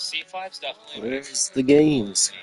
C5's definitely. Where's the games?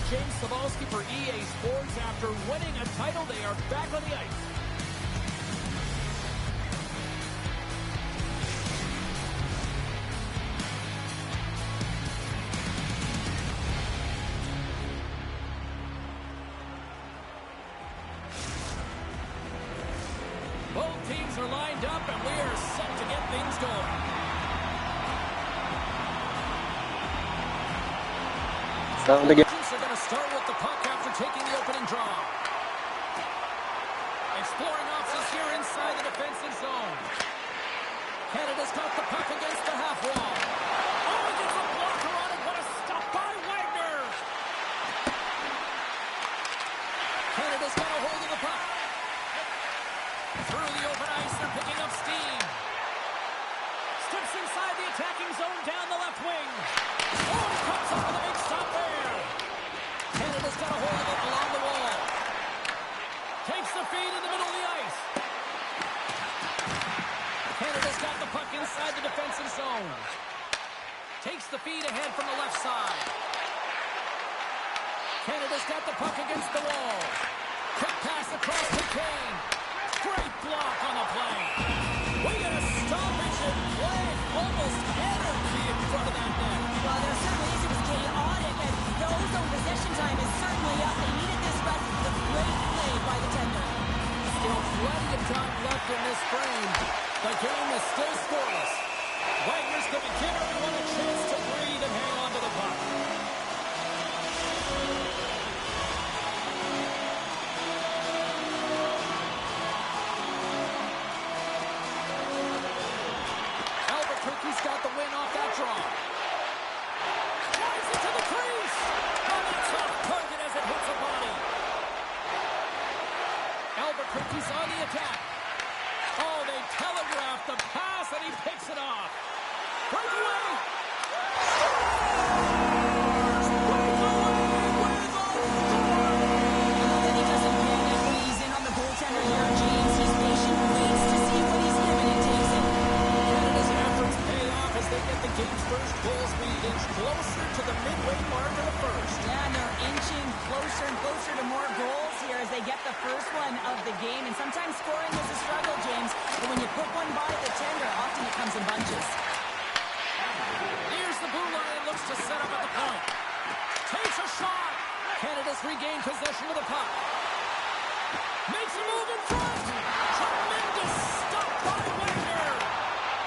For EA Sports, after winning a title, they are back on the ice. Both teams are lined up, and we are set to get things going. Something to get. They're going to start with the puck after taking the opening draw. Exploring options here inside the defensive zone. Canada's got the puck against the half wall. Oh, he gets a blocker on it. What a stop by Wagner. Canada's got a hold of the puck. Through the open ice, they're picking up steam. Steps inside the attacking zone down the left wing. Oh, he comes up with a big stop there. Canada's got a hold of it along the wall. Takes the feed in the middle of the ice. Canada's got the puck inside the defensive zone. Takes the feed ahead from the left side. Canada's got the puck against the wall. Quick pass across to Kane. Great block on the play. We got a stoppage in play. Almost energy in front of that net. Well, there certainly is. It was chaotic, and those on possession time is certainly up. They needed this rest. It's a great play by the tender. Still plenty of time left in this frame. The game is still scoreless. Wagner's going to give everyone a chance to breathe and hang on to the puck. Albuquerque's got the win off that draw. Drives it to the crease. On the top target as it hits a body. Albuquerque's on the attack. Oh, they telegraphed the pass, and he picks it off. Breakaway! And he doesn't panic when he's in on the goaltender here, James. He's patient, waits to see what he's given, and takes it. Canada's efforts pay off as they get the game's first goals lead inch closer to the midway mark of the first. Yeah, and they're inching closer and closer to more goals here as they get the first one of the game. And sometimes scoring is a struggle, James. But when you put one by the tender, often it comes in bunches. Here's the blue line, looks to set up at the point. Takes a shot. Canada's regained possession of the puck. Makes a move in front. Tremendous stop by Wagner.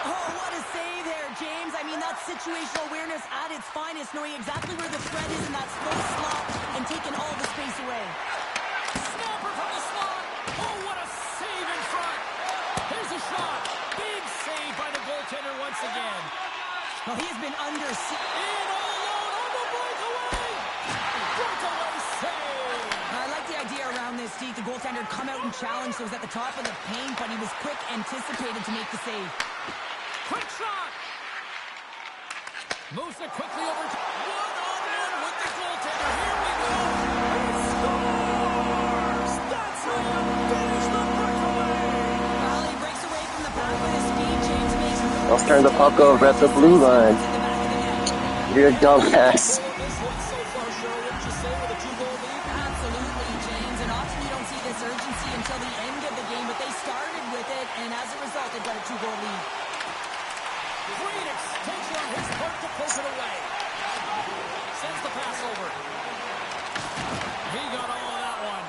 Oh, what a save there, James. I mean, that's situational awareness at its finest, knowing exactly where the threat is in that slow slot and taking all the space away. Snapper from the slot. Oh, what a save in front. Here's a shot. Big save by the goaltender once again. Well, he has been under... In all alone on the breakaway. Breakaway save. I like the idea around this, Steve. The goaltender come out and challenge, so he was at the top of the paint, but he was quick, anticipated to make the save. Quick shot. Moves it quickly over. One-on-one with the goaltender. Here we go. He scores. That's how you finish the breakaway. Well, he breaks away from the pack with his speed. James makes room. Let's turn the puck over at the blue line. You're a dumbass. This one so far, Cheryl, wouldn't you say, with a 2-goal lead? Absolutely, James. And often you don't see this urgency until the end of the game, but they started with it, and as a result, they've got a 2-goal lead. Great extension on his part to push it away. Sends the pass over. He got all of that one.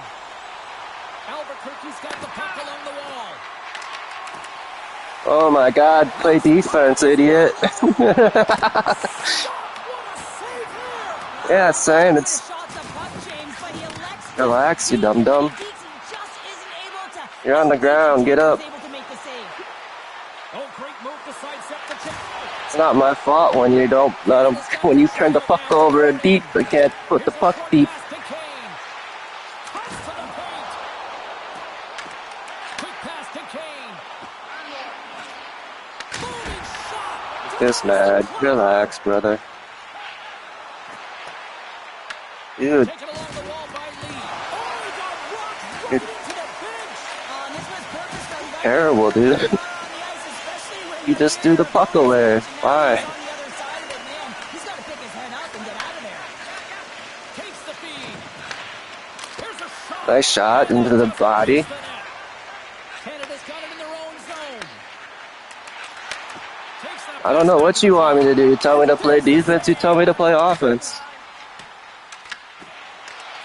Albuquerque's got the puck along the wall. Oh my God, play defense, idiot. What a save here. Yeah, saying it's... Shots a puck, James, but he elects to... Relax, you dum-dum. He just isn't able to... You're on the ground, get up. Able to make the save. Oh, great move to sidestep the check. It's not my fault when you don't let him... When you turn the puck over deep, but can't put the puck deep. Pass to Kane. Cuts to the paint. Quick pass to Kane. Moving shot. This mad. Relax, brother. Dude, Taken along the wall by Lee. Oh, he got rocked right It- into the bench. This was purpose from Wagner. terrible, dude. On the ice, especially when You just threw the puck away. Why? on the other side of it, man. He's got to pick his head up and get out of there. Takes the feed. Nice shot into the body. Canada's got it in their own zone. Takes that I don't know what you want me to do. You tell me to play defense, you tell me to play offense.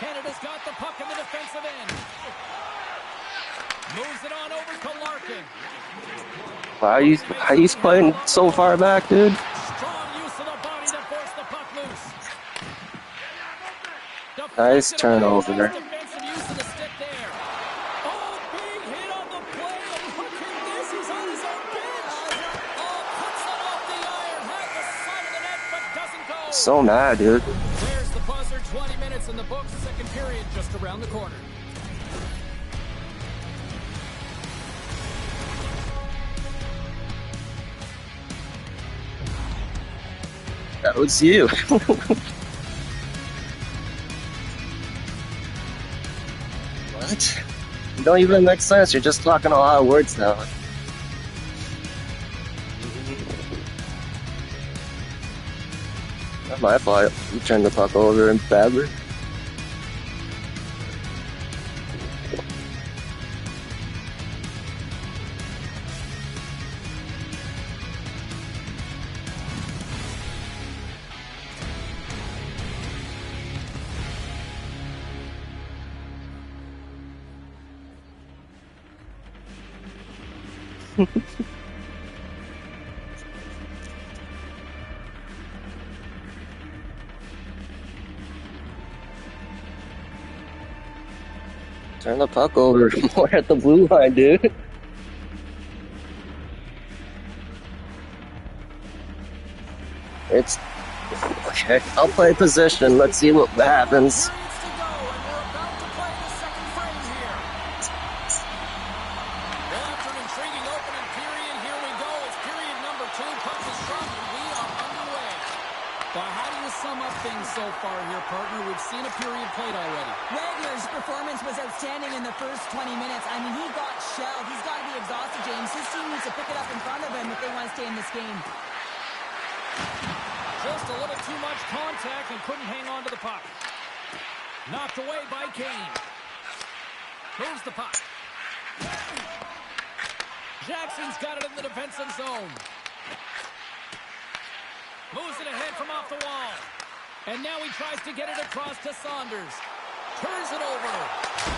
Canada's got the puck in the defensive end. Moves it on over to Larkin. Why are you playing so far back, dude? Strong use of the body to force the puck loose. Nice Deflected turnover. away. Nice defensive use of the stick there. Oh, big hit on the play. And look at this. He's on his own bench. Oh, puts it off the iron. Had the side of the net, but doesn't go. So mad, dude. There's the buzzer. 20 minutes in the books. Second period just around the corner. That was you. What? You don't even make sense. You're just talking a lot of words now. Not my fault. You turned the puck over and badly. Turn the puck over more at the blue line, dude. It's okay. I'll play position. Let's see what happens. Periods to go, and we're about to play the second frame here. Well, after an intriguing opening period, here we go. It's period number 2. Puck is dropped, and we are underway. But how do you sum up things so far here, partner? We've seen a period played already. Wagner's performance was outstanding in the first 20 minutes. I mean, he got shelled. He's got to be exhausted, James. His team needs to pick it up in front of him if they want to stay in this game. Just a little too much contact and couldn't hang on to the puck. Knocked away by Kane. Moves the puck. Jackson's got it in the defensive zone. Moves it ahead from off the wall. And now he tries to get it across to Saunders. Turns it over.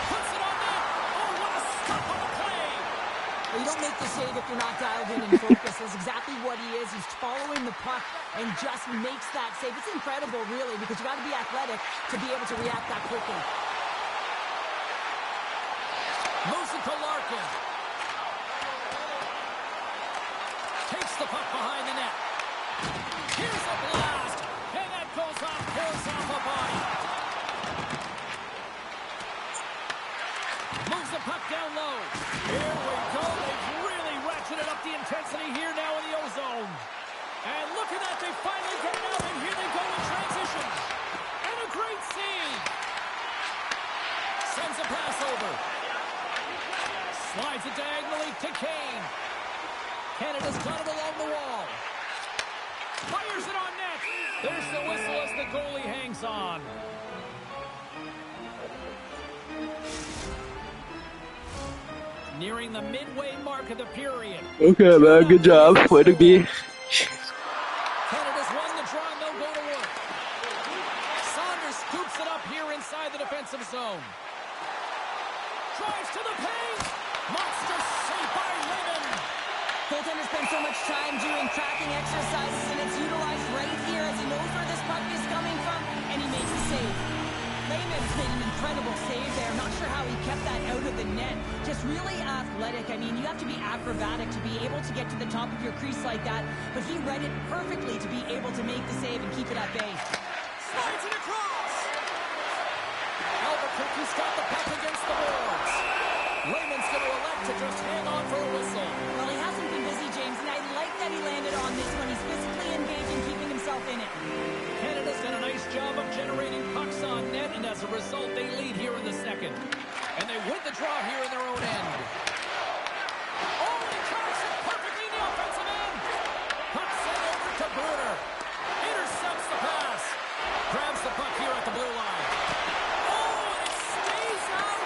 Puts it on net. Oh, what a stop on the play. Well, you don't make the save if you're not dialed in and focused. That's exactly what he is. He's following the puck and just makes that save. It's incredible, really, because you got to be athletic to be able to react that quickly. Moves it to Larkin. Takes the puck behind the net. Here's a blast. And that goes off, pulls off a body. Moves the puck down low. Here we go. They've really ratcheted up the intensity here now in the O-zone. And look at that. They finally get it out, and here they go in transition. And a great save. Sends a pass over. Slides it diagonally to Kane. Canada's got it along the wall. Fires it on net. There's the whistle as the goalie hangs on. Nearing the midway mark of the period. Okay, man. Good job. Way to be. Canada's won the draw and they'll go to work. Saunders scoops it up here inside the defensive zone. Drives to the paint. Monster save by Raymond. Goaltender spends so much time doing tracking exercises, and it's utilized right here as he knows where this puck is coming from, and he makes a save. Lehman's made an incredible save there. Not sure how he kept that out of the net. Just really athletic. I mean, you have to be acrobatic to be able to get to the top of your crease like that, but he read it perfectly to be able to make the save and keep it at bay. Slides it across. Albuquerque's got the puck against the boards. Lehman's going to elect to just hang on for a whistle. Well, he hasn't been busy, James, and I like that he landed on this one. He's physically engaged and keeping himself in it. Canada's done a nice job of generating pucks on net, and as a result, they lead here in the second. And they win the draw here in their own end. Oh, and he tracks it perfectly in the offensive end. Puck sent over to Bruner. Intercepts the pass. Grabs the puck here at the blue line. Oh, and it stays out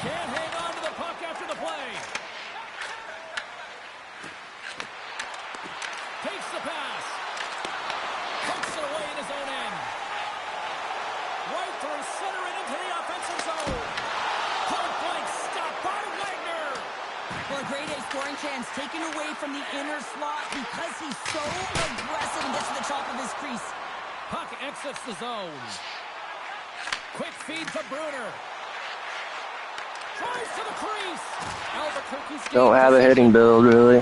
Can't hang on to the puck after the play. Takes the pass. Pokes it away in his own end. Right through center and into the offensive zone. Point blank stop by Wagner. For a grade A scoring chance taken away from the inner slot because he's so aggressive and gets to the top of his crease. Puck exits the zone. Quick feed to Bruner. Tries to the crease. Albuquerque's Don't have a hitting build, really.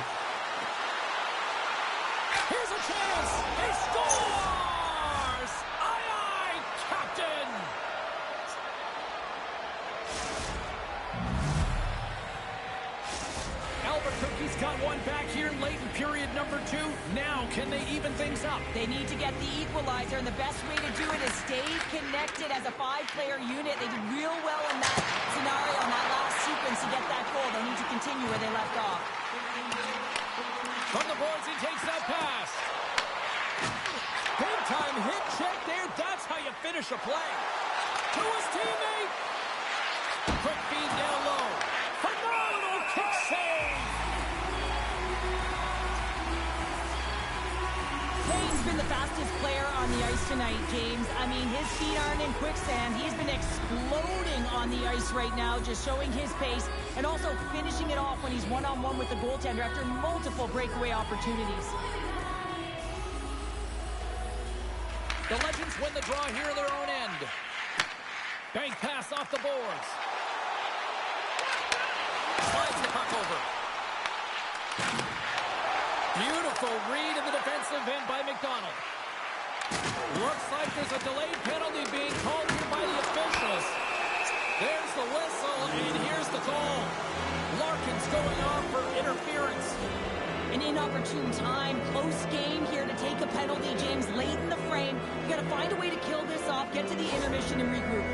Here's a chance. He scores! Aye, aye, Captain! Albuquerque's got one back here late in period number 2. Now, can they even things up? They need to get the equalizer, and the best way to do it is stay connected as a 5-player unit. They did real well in that scenario, in that last sequence to get that goal. They need to continue where they left off. From the boards, he takes that pass. Big time hit check there. That's how you finish a play. To his teammate. Quick feed down low. Phenomenal kick save. Kane's been the fastest player on the ice tonight, James. I mean, his feet aren't in quicksand. He's been exploding on the ice right now, just showing his pace and also finishing it off when he's one-on-one with the goaltender after multiple breakaway opportunities. The Legends win the draw here in their own end. Bank pass off the boards. Slides the puck over. Beautiful read in the defensive end by McDonald. Looks like there's a delayed penalty being called here by the officials. There's the whistle, and here's the call. Larkin's going off for interference. An inopportune time, close game here to take a penalty, James, late in the frame. You got to find a way to kill this off, get to the intermission, and regroup.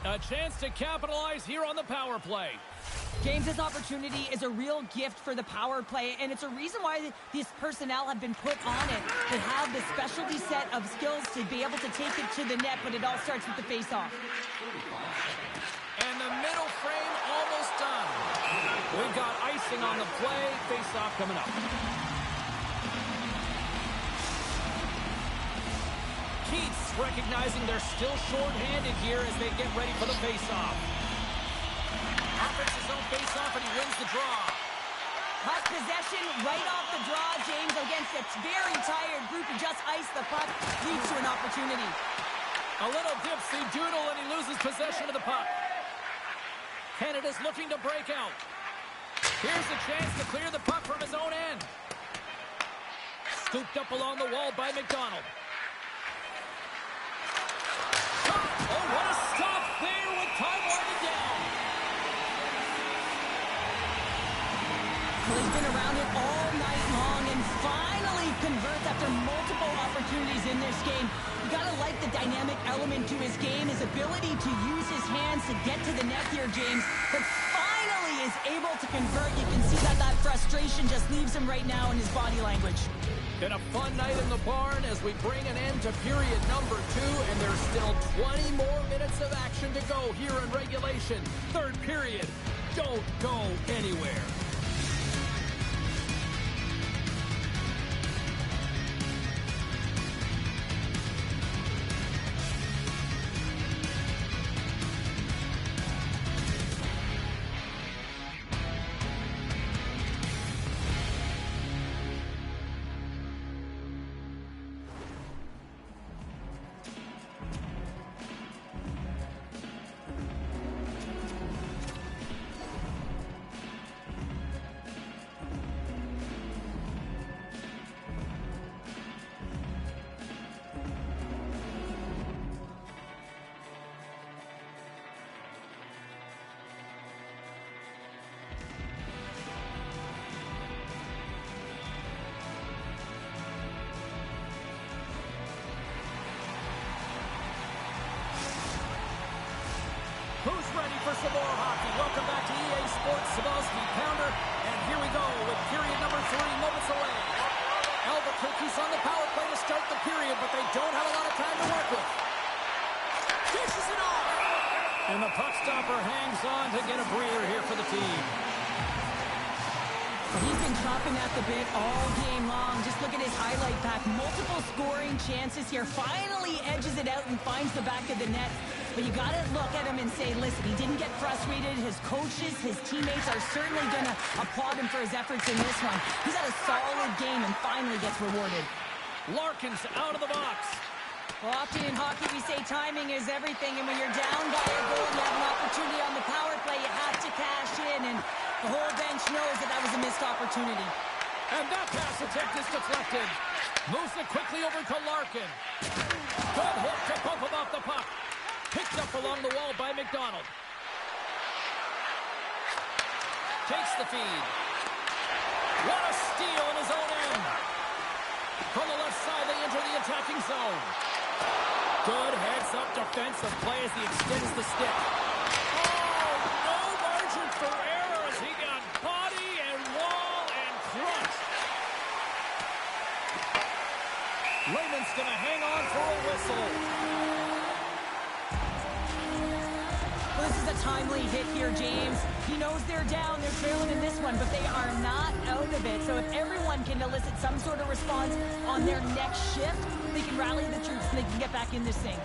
A chance to capitalize here on the power play. James, this opportunity is a real gift for the power play, and it's a reason why these personnel have been put on it. They have the specialty set of skills to be able to take it to the net, but it all starts with the face-off. And the middle frame almost done. We've got icing on the play. Face-off coming up. Keats recognizing they're still short-handed here as they get ready for the face-off. Offense his own face-off, and he wins the draw. Puck possession right off the draw, James, against a very tired group who just iced the puck, leads to an opportunity. A little dipsy doodle, and he loses possession of the puck. Canada's looking to break out. Here's the chance to clear the puck from his own end. Scooped up along the wall by McDonald. Oh, what a stop there with time winding down. Well, he's been around it all night long and finally converts after multiple opportunities in this game. You gotta like the dynamic element to his game, his ability to use his hands to get to the net here, James, but finally is able to convert. You can see that frustration just leaves him right now in his body language. Been a fun night in the barn as we bring an end to period number 2, and there's still 20 more minutes of action to go here in regulation. Third period. Don't go anywhere. Who's ready for some more hockey? Welcome back to EA Sports Sabalski Pounder. And here we go with period number 3 moments away. Albuquerque's on the power play to start the period, but they don't have a lot of time to work with. Dishes it off. And the puck stopper hangs on to get a breather here for the team. He's been chopping at the bit all game long. Just look at his highlight pack. Multiple scoring chances here. Finally edges it out and finds the back of the net. But you got to look at him and say, listen, he didn't get frustrated. His coaches, his teammates are certainly going to applaud him for his efforts in this one. He's had a solid game and finally gets rewarded. Larkin's out of the box. Well, often in hockey, we say timing is everything. And when you're down by a goal and you have an opportunity on the power play, you have to cash in. And the whole bench knows that that was a missed opportunity. And that pass attempt is deflected. Moves it quickly over to Larkin. Good hit to bump him off the puck. Picked up along the wall by McDonald. Takes the feed. What a steal in his own end. From the left side, they enter the attacking zone. Good heads-up defensive play as he extends the stick. Oh, no margin for error as he got body and wall and crushed. Lehman's going to hang on for a whistle. Well, this is a timely hit here, James. He knows they're down, they're trailing in this one, but they are not out of it. So if everyone can elicit some sort of response on their next shift, they can rally the troops and they can get back in this thing.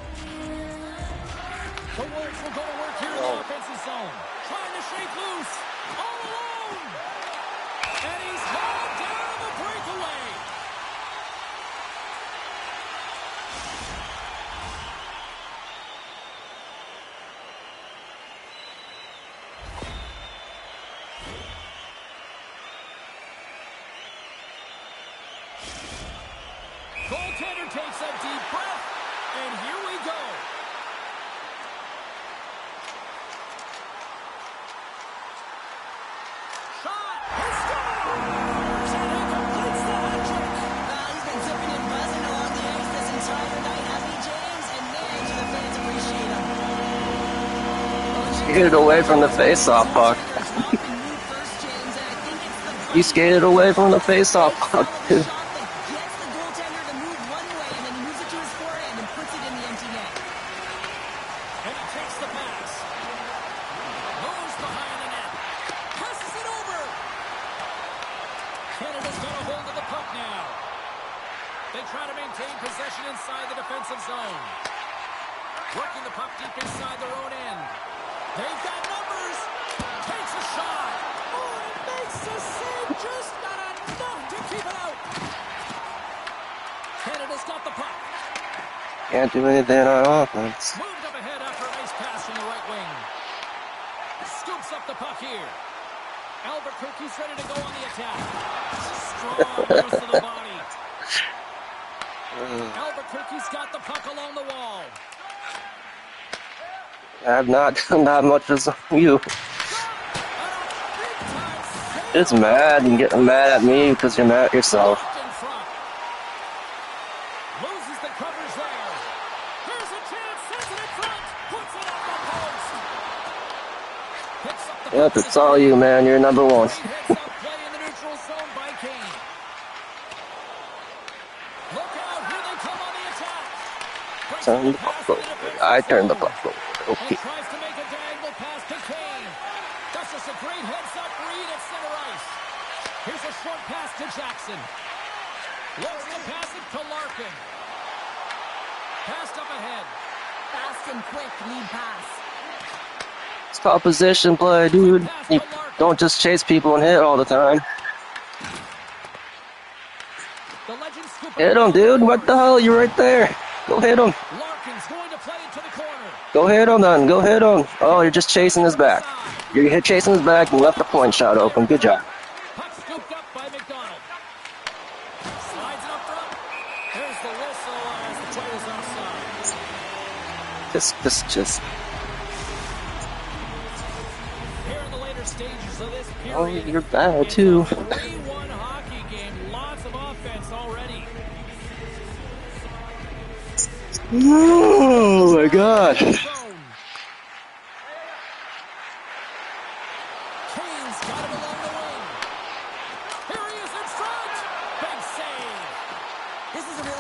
The Wolves will go to work here in the offensive zone. Trying to shake loose. All alone. And he's hauled down on the breakaway. Goaltender takes a deep breath, and here we go. Shot! It's scored! And he completes the hat-trick. Well, he's been zipping and buzzing along the ice this entire night, hasn't he, James? And man, do the fans appreciate him. Skated away from the face-off puck. He skated away from the face-off puck, too. Inside the defensive zone. Working the puck deep inside their own end. They've got numbers. Takes a shot. Oh, it makes a save. Just not enough to keep it out. Canada's got the puck. Can't do anything on offense. Moved up ahead after a nice pass from the right wing. Scoops up the puck here. Albuquerque's ready to go on the attack. Strong use of the body. Albuquerque's got the puck along the wall. I've not done that much as you. It's mad and getting mad at me because you're mad at yourself. Loses the covers there. Here's a chance, sends it in front, puts it up the post. Picks up the Yep, it's all you, man. You're number one. heads up play in the neutral zone by Kane. Look out, here they come on the attack. Turn the puck over. I turned the puck over. Okay. And tries to make a diagonal pass to Kane. That's just a great heads-up read at center ice. Here's a short pass to Jackson. Looks to pass it to Larkin. Passed up ahead. Fast and quick lead pass. It's called position play, dude. You don't just chase people and hit all the time. The legend scoop Hit him, dude. What the hell? You're right there. Go hit him. Larkin's going to play it to the corner. Go hit him, then. Go hit him. Oh, you're just chasing his back. You're chasing his back and left the point shot open. Good job. Puck scooped up by McDonald. Slides it up front. There's the whistle as the player's offside. Just. Here in the later stages of this period. Oh, you're bad, too. It's a 3-1 hockey game. Lots of offense already. Oh, my gosh. Kane's got it along the wing. Here he is in front. Big save.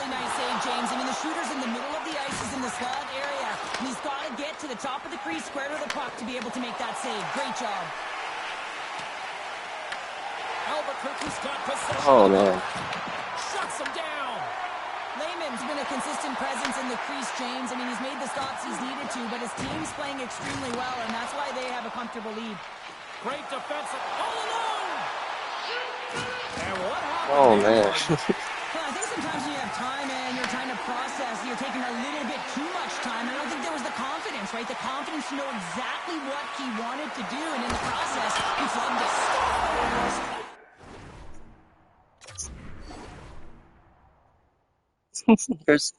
really nice save, James. I mean, the shooter's in the middle of the ice. He's in the slot area. And he's got to get to the top of the crease, square to the puck to be able to make that save. Great job. Albuquerque's got possession. Oh, man. Shuts him down. Lehman's been a consistent presence in the crease, James. I mean, he's made the stops he's needed to, but his team's playing extremely well, and that's why they have a comfortable lead. Great defensive. All alone. And what happened? Oh, man. Well, I think sometimes when you have time and you're trying to process, you're taking a little bit too much time. I don't think there was the confidence, right? The confidence to know exactly what he wanted to do, and in the process, he flubbed it. There's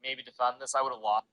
maybe defend this. I would have lost.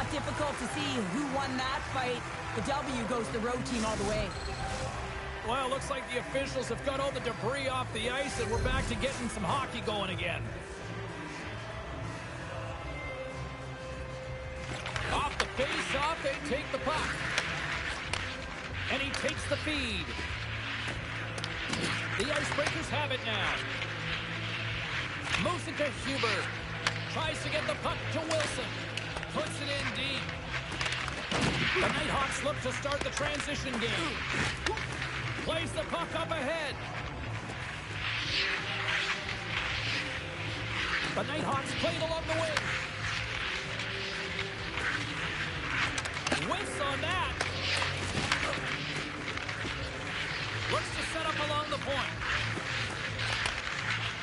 not difficult to see who won that fight. The W goes to the road team all the way. Well, looks like the officials have got all the debris off the ice, and we're back to getting some hockey going again. Off the face-off, they take the puck. And he takes the feed. The Icebreakers have it now. Moves it to Huber. Tries to get the puck to Wilson. Puts it in deep. The Nighthawks look to start the transition game. Plays the puck up ahead. The Nighthawks played along the wing. Whiffs on that. Looks to set up along the point.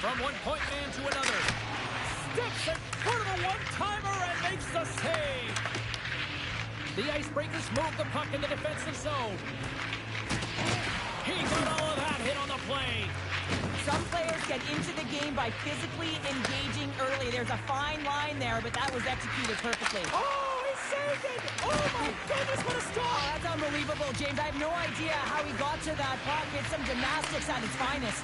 From one point man to another. Steps in front of a one-timer and makes the save. The Icebreakers move the puck in the defensive zone. He got all of that hit on the play. Some players get into the game by physically engaging early. There's a fine line there, but that was executed perfectly. Oh, he saved it! Oh my goodness, what a stop! Oh, that's unbelievable, James. I have no idea how he got to that puck. It's some gymnastics at its finest.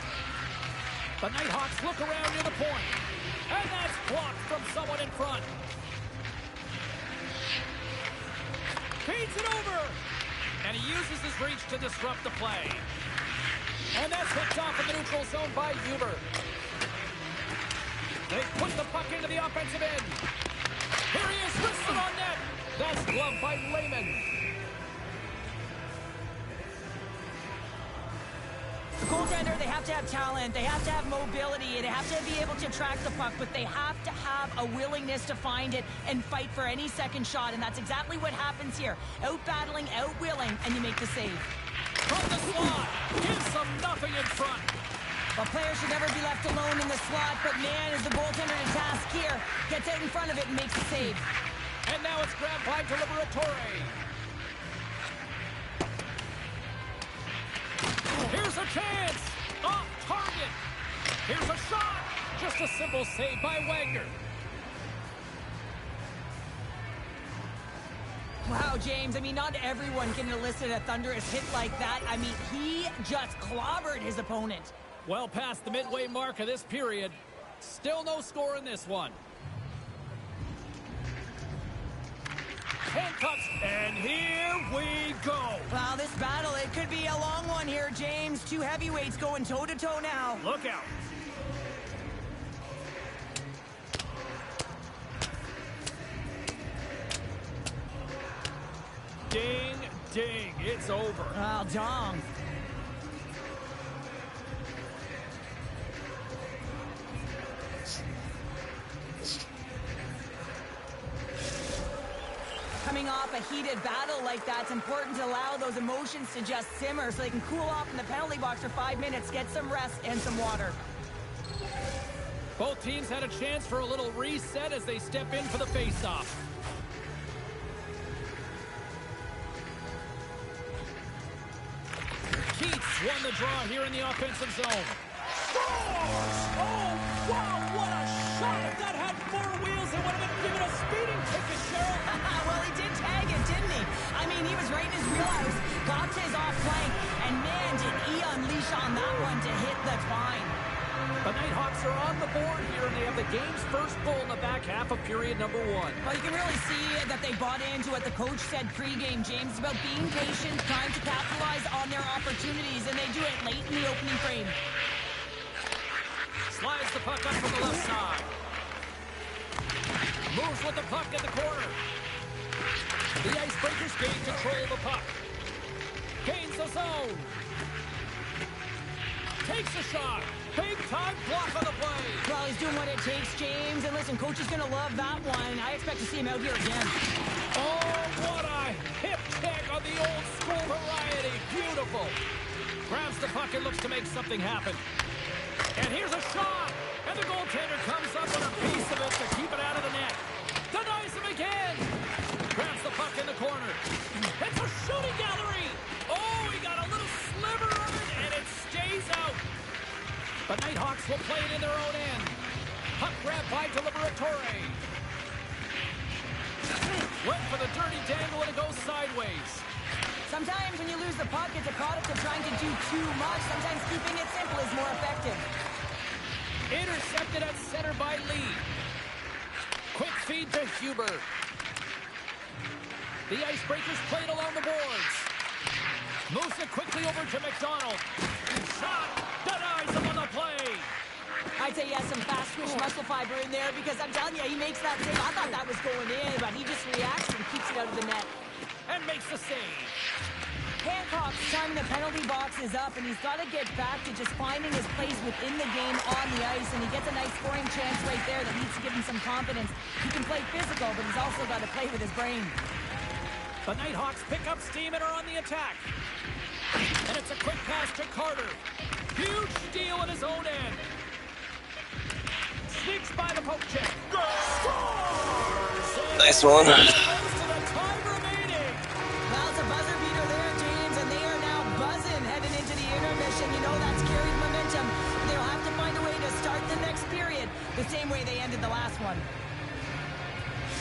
The Nighthawks look around near the point. And that's blocked from someone in front. Feeds it over. And he uses his reach to disrupt the play. And that's picked off in the neutral zone by Huber. They put the puck into the offensive end. Here he is, wristed on net. That's gloved by Lehman. The goaltender, they have to have talent, they have to have mobility, they have to be able to track the puck, but they have to have a willingness to find it and fight for any second shot, and that's exactly what happens here. Out-battling, out-willing, and you make the save. From the slot, gives them nothing in front. Well, players should never be left alone in the slot, but man, is the goaltender to task here. Gets out in front of it and makes the save. And now it's grabbed by Liberatore. Here's a chance! Off target! Here's a shot! Just a simple save by Wagner. Wow, James, I mean, not everyone can elicit a thunderous hit like that. I mean, he just clobbered his opponent. Well past the midway mark of this period. Still no score in this one. Handcuffs, and here we go. Wow, this battle, it could be a long one here, James. Two heavyweights going toe-to-toe now. Look out. Ding, ding, it's over. Oh, dong. Coming off a heated battle like that, it's important to allow those emotions to just simmer so they can cool off in the penalty box for 5 minutes, get some rest and some water. Both teams had a chance for a little reset as they step in for the face-off. Keats won the draw here in the offensive zone. Scores! Oh, wow, what a shot! If that had 4 wheels, it would have been given a speeding ticket, Cheryl. Well, he did tag it, didn't he? I mean, he was right in his wheelhouse, got to his off flank, and man, did he unleash on that one to hit the twine. The Nighthawks are on the board here, and they have the game's first goal in the back half of period number 1. Well, you can really see that they bought into what the coach said pregame, James. It's about being patient, trying to capitalize on their opportunities, and they do it late in the opening frame. Slides the puck up from the left side. Moves with the puck in the corner. The Icebreakers gain control of the puck. Gains the zone. Takes a shot. Big time block on the play. Well, he's doing what it takes, James. And listen, coach is going to love that one. I expect to see him out here again. Oh, what a hip kick on the old school variety. Beautiful. Grabs the puck and looks to make something happen. And here's a shot. And the goaltender comes up with a piece of it to keep it out of the net. Denies him again. Grabs the puck in the corner. It's a shooting gallery. Oh, he got a little sliver of it, and it stays out. The Nighthawks will play it in their own end. Puck grab by Liberatore. Went for the dirty dangle and it goes sideways. Sometimes when you lose the puck, it's a product of trying to do too much. Sometimes keeping it simple is more effective. Intercepted at center by Lee. Quick feed to Huber. The Icebreakers played along the boards. Moves it quickly over to McDonald. Shot! Denies him on the play. I'd say he has some fast twitch muscle fiber in there because I'm telling you, he makes that save. I thought that was going in, but he just reacts and keeps it out of the net. And makes the save. Hancock's time in the penalty box is up, and he's got to get back to just finding his place within the game on the ice, and he gets a nice scoring chance right there that needs to give him some confidence. He can play physical, but he's also got to play with his brain. The Nighthawks pick up steam and are on the attack. And it's a quick pass to Carter. Huge steal at his own end. Sneaks by the poke check. Scores! Nice one. To the time remaining. Well, it's a buzzer beater there, James, and they are now buzzing heading into the intermission. You know that's carried momentum. They'll have to find a way to start the next period the same way they ended the last one.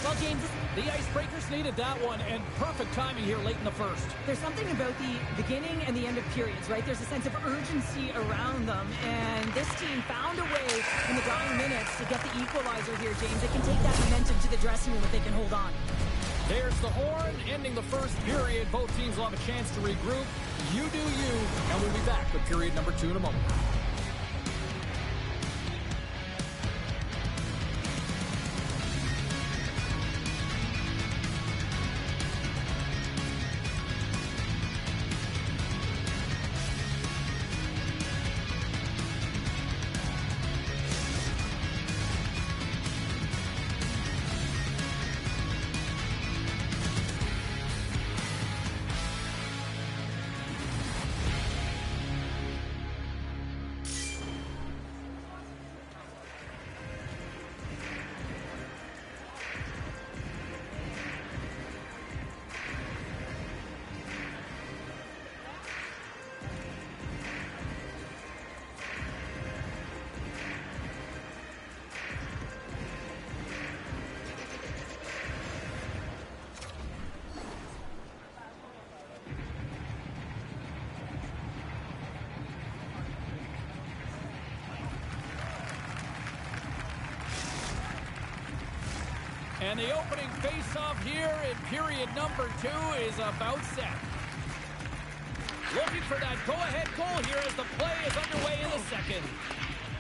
Well, James, The Icebreakers needed that one, and perfect timing here late in the first. there's something about the beginning and the end of periods, right? There's a sense of urgency around them, and this team found a way in the dying minutes to get the equalizer here, James. They can take that momentum to the dressing room if they can hold on. There's the horn, ending the first period. Both teams will have a chance to regroup. You do you, and we'll be back with period number 2 in a moment. And the opening face-off here in period number 2 is about set. Looking for that go-ahead goal here as the play is underway in the second.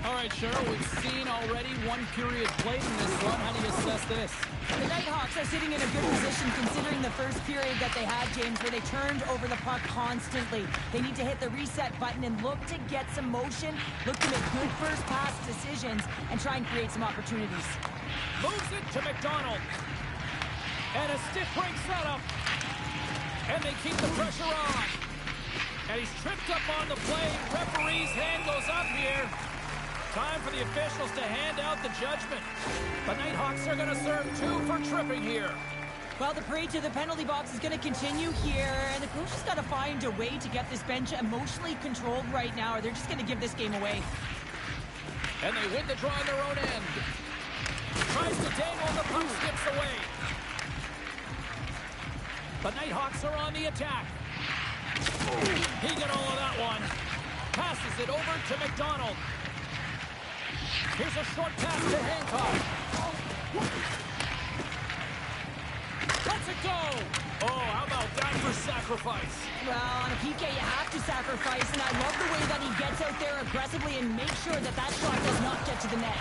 All right, Cheryl, we've seen already one period played in this one. How do you assess this? The Nighthawks are sitting in a good position considering the first period that they had, James, where they turned over the puck constantly. They need to hit the reset button and look to get some motion, look to make good first pass decisions, and try and create some opportunities. Moves it to McDonald. And a stiff break setup. And they keep the pressure on. And he's tripped up on the play. Referee's hand goes up here. Time for the officials to hand out the judgment. The Nighthawks are going to serve 2 for tripping here. Well, the parade to the penalty box is going to continue here, and the coach has got to find a way to get this bench emotionally controlled right now, or they're just going to give this game away. And they win the draw on their own end. Tries to dangle, the puck skips away. The Nighthawks are on the attack. He got all of that one. Passes it over to McDonald. Here's a short pass to Hancock. Lets it go. Oh, how about that for sacrifice? Well, on a PK, you have to sacrifice, and I love the way that he gets out there aggressively and makes sure that that shot does not get to the net.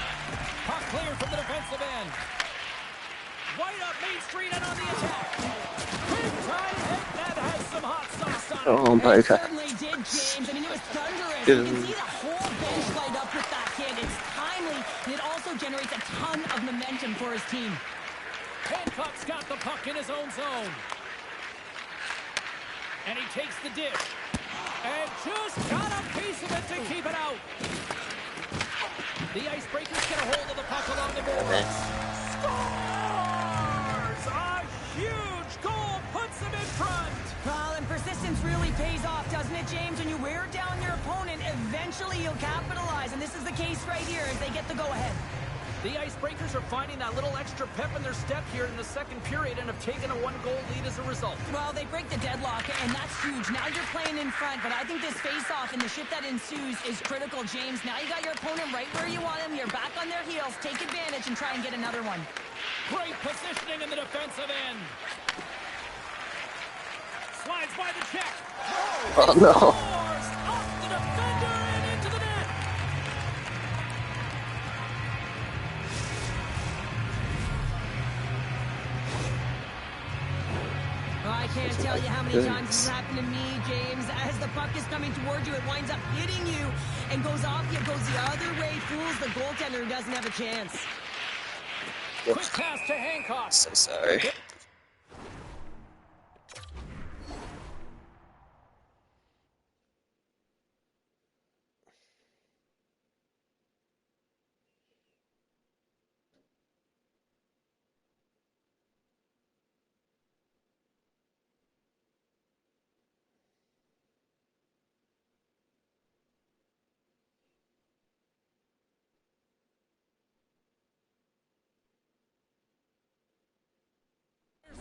Puck cleared from the defensive end. Right up Main Street and on the attack. Big time hit that has some hot sauce on it. Oh, It Baker. certainly did, James. I mean, it was thunderous. You can see the whole bench light up with that hit. It's timely, and it also generates a ton of momentum for his team. Hancock's got the puck in his own zone. And he takes the dish. And just got a piece of it to keep it out. The Icebreakers get a hold of the puck along the boards. Scores! A huge goal puts them in front. Well, and persistence really pays off, doesn't it, James? When you wear down your opponent, eventually you'll capitalize. And this is the case right here as they get the go-ahead. The Icebreakers are finding that little extra pep in their step here in the second period and have taken a 1-goal lead as a result. Well, they break the deadlock, and that's huge. Now you're playing in front, but I think this face-off and the shift that ensues is critical, James. Now you got your opponent right where you want him. You're back on their heels. Take advantage and try and get another one. Great positioning in the defensive end. Slides by the check. Oh, no. Scores off the defender and into the net. Well, I can't tell you how many times this has happened to me, James. As the puck is coming towards you, it winds up hitting you and goes off you, goes the other way, fools the goaltender who doesn't have a chance. Quick pass to Hancock. So sorry.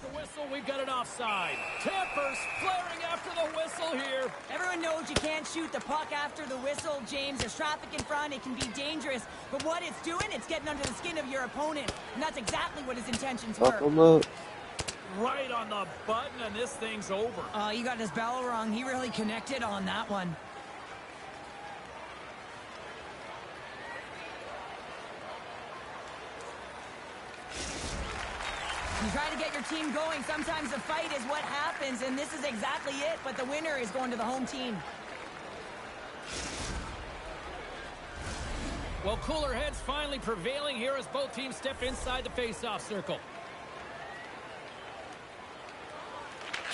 The whistle, we've got an offside. Tampa's flaring after the whistle here. Everyone knows you can't shoot the puck after the whistle, James. There's traffic in front. It can be dangerous. But what it's doing, it's getting under the skin of your opponent. And that's exactly what his intentions were. Right on the button, and this thing's over. You got his bell wrong. He really connected on that one. You try to get your team going. Sometimes a fight is what happens, and this is exactly it. But the winner is going to the home team. Well, cooler heads finally prevailing here as both teams step inside the face-off circle.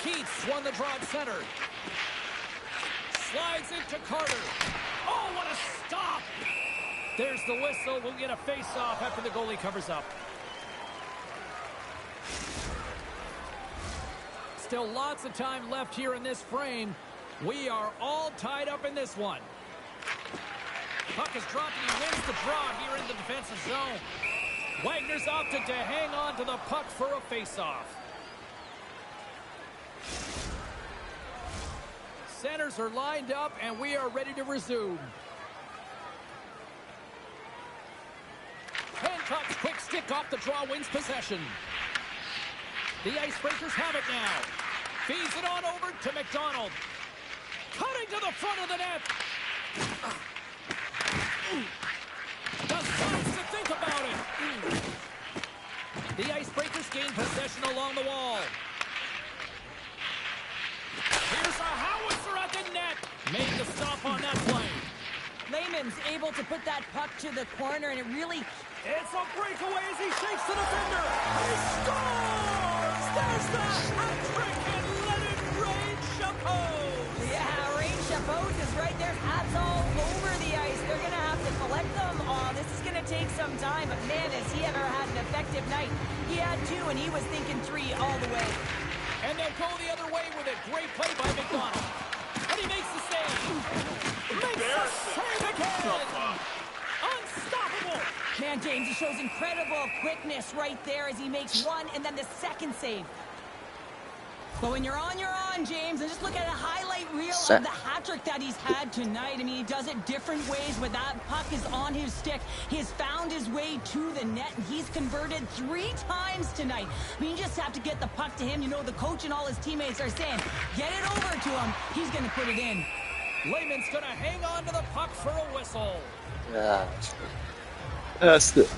Keats won the draw at center. Slides into Carter. Oh, what a stop! There's the whistle. We'll get a face-off after the goalie covers up. Still lots of time left here in this frame. We are all tied up in this one. Puck is dropped and he wins the draw here in the defensive zone. Wagner's opted to hang on to the puck for a face-off. Centers are lined up and we are ready to resume. Hancock's quick stick off the draw wins possession. The Icebreakers have it now. Feeds it on over to McDonald. Cutting to the front of the net. Does time to think about it. The Icebreakers gain possession along the wall. Here's a howitzer at the net. Made the stop on that play. Lehman's able to put that puck to the corner, and it really... It's a breakaway as he shakes the defender. He scores! There's the hat trick, and let it rain Chapeau. Yeah, Rain Chapeau is right there. Hats all over the ice. They're going to have to collect them. Oh, this is going to take some time, but man, has he ever had an effective night. He had two, and he was thinking three all the way. And they'll go the other way with a great play by McDonald. And he makes the save. Makes the save again. Unstoppable. Man, James, he shows incredible quickness right there as he makes one and then the second save. But when you're on, James. And just look at a highlight reel of the hat-trick that he's had tonight. I mean, he does it different ways. When that puck is on his stick, he has found his way to the net, and he's converted 3 times tonight. I mean, you just have to get the puck to him. You know, the coach and all his teammates are saying, get it over to him. He's going to put it in. Lehman's going to hang on to the puck for a whistle. Yeah. That's good.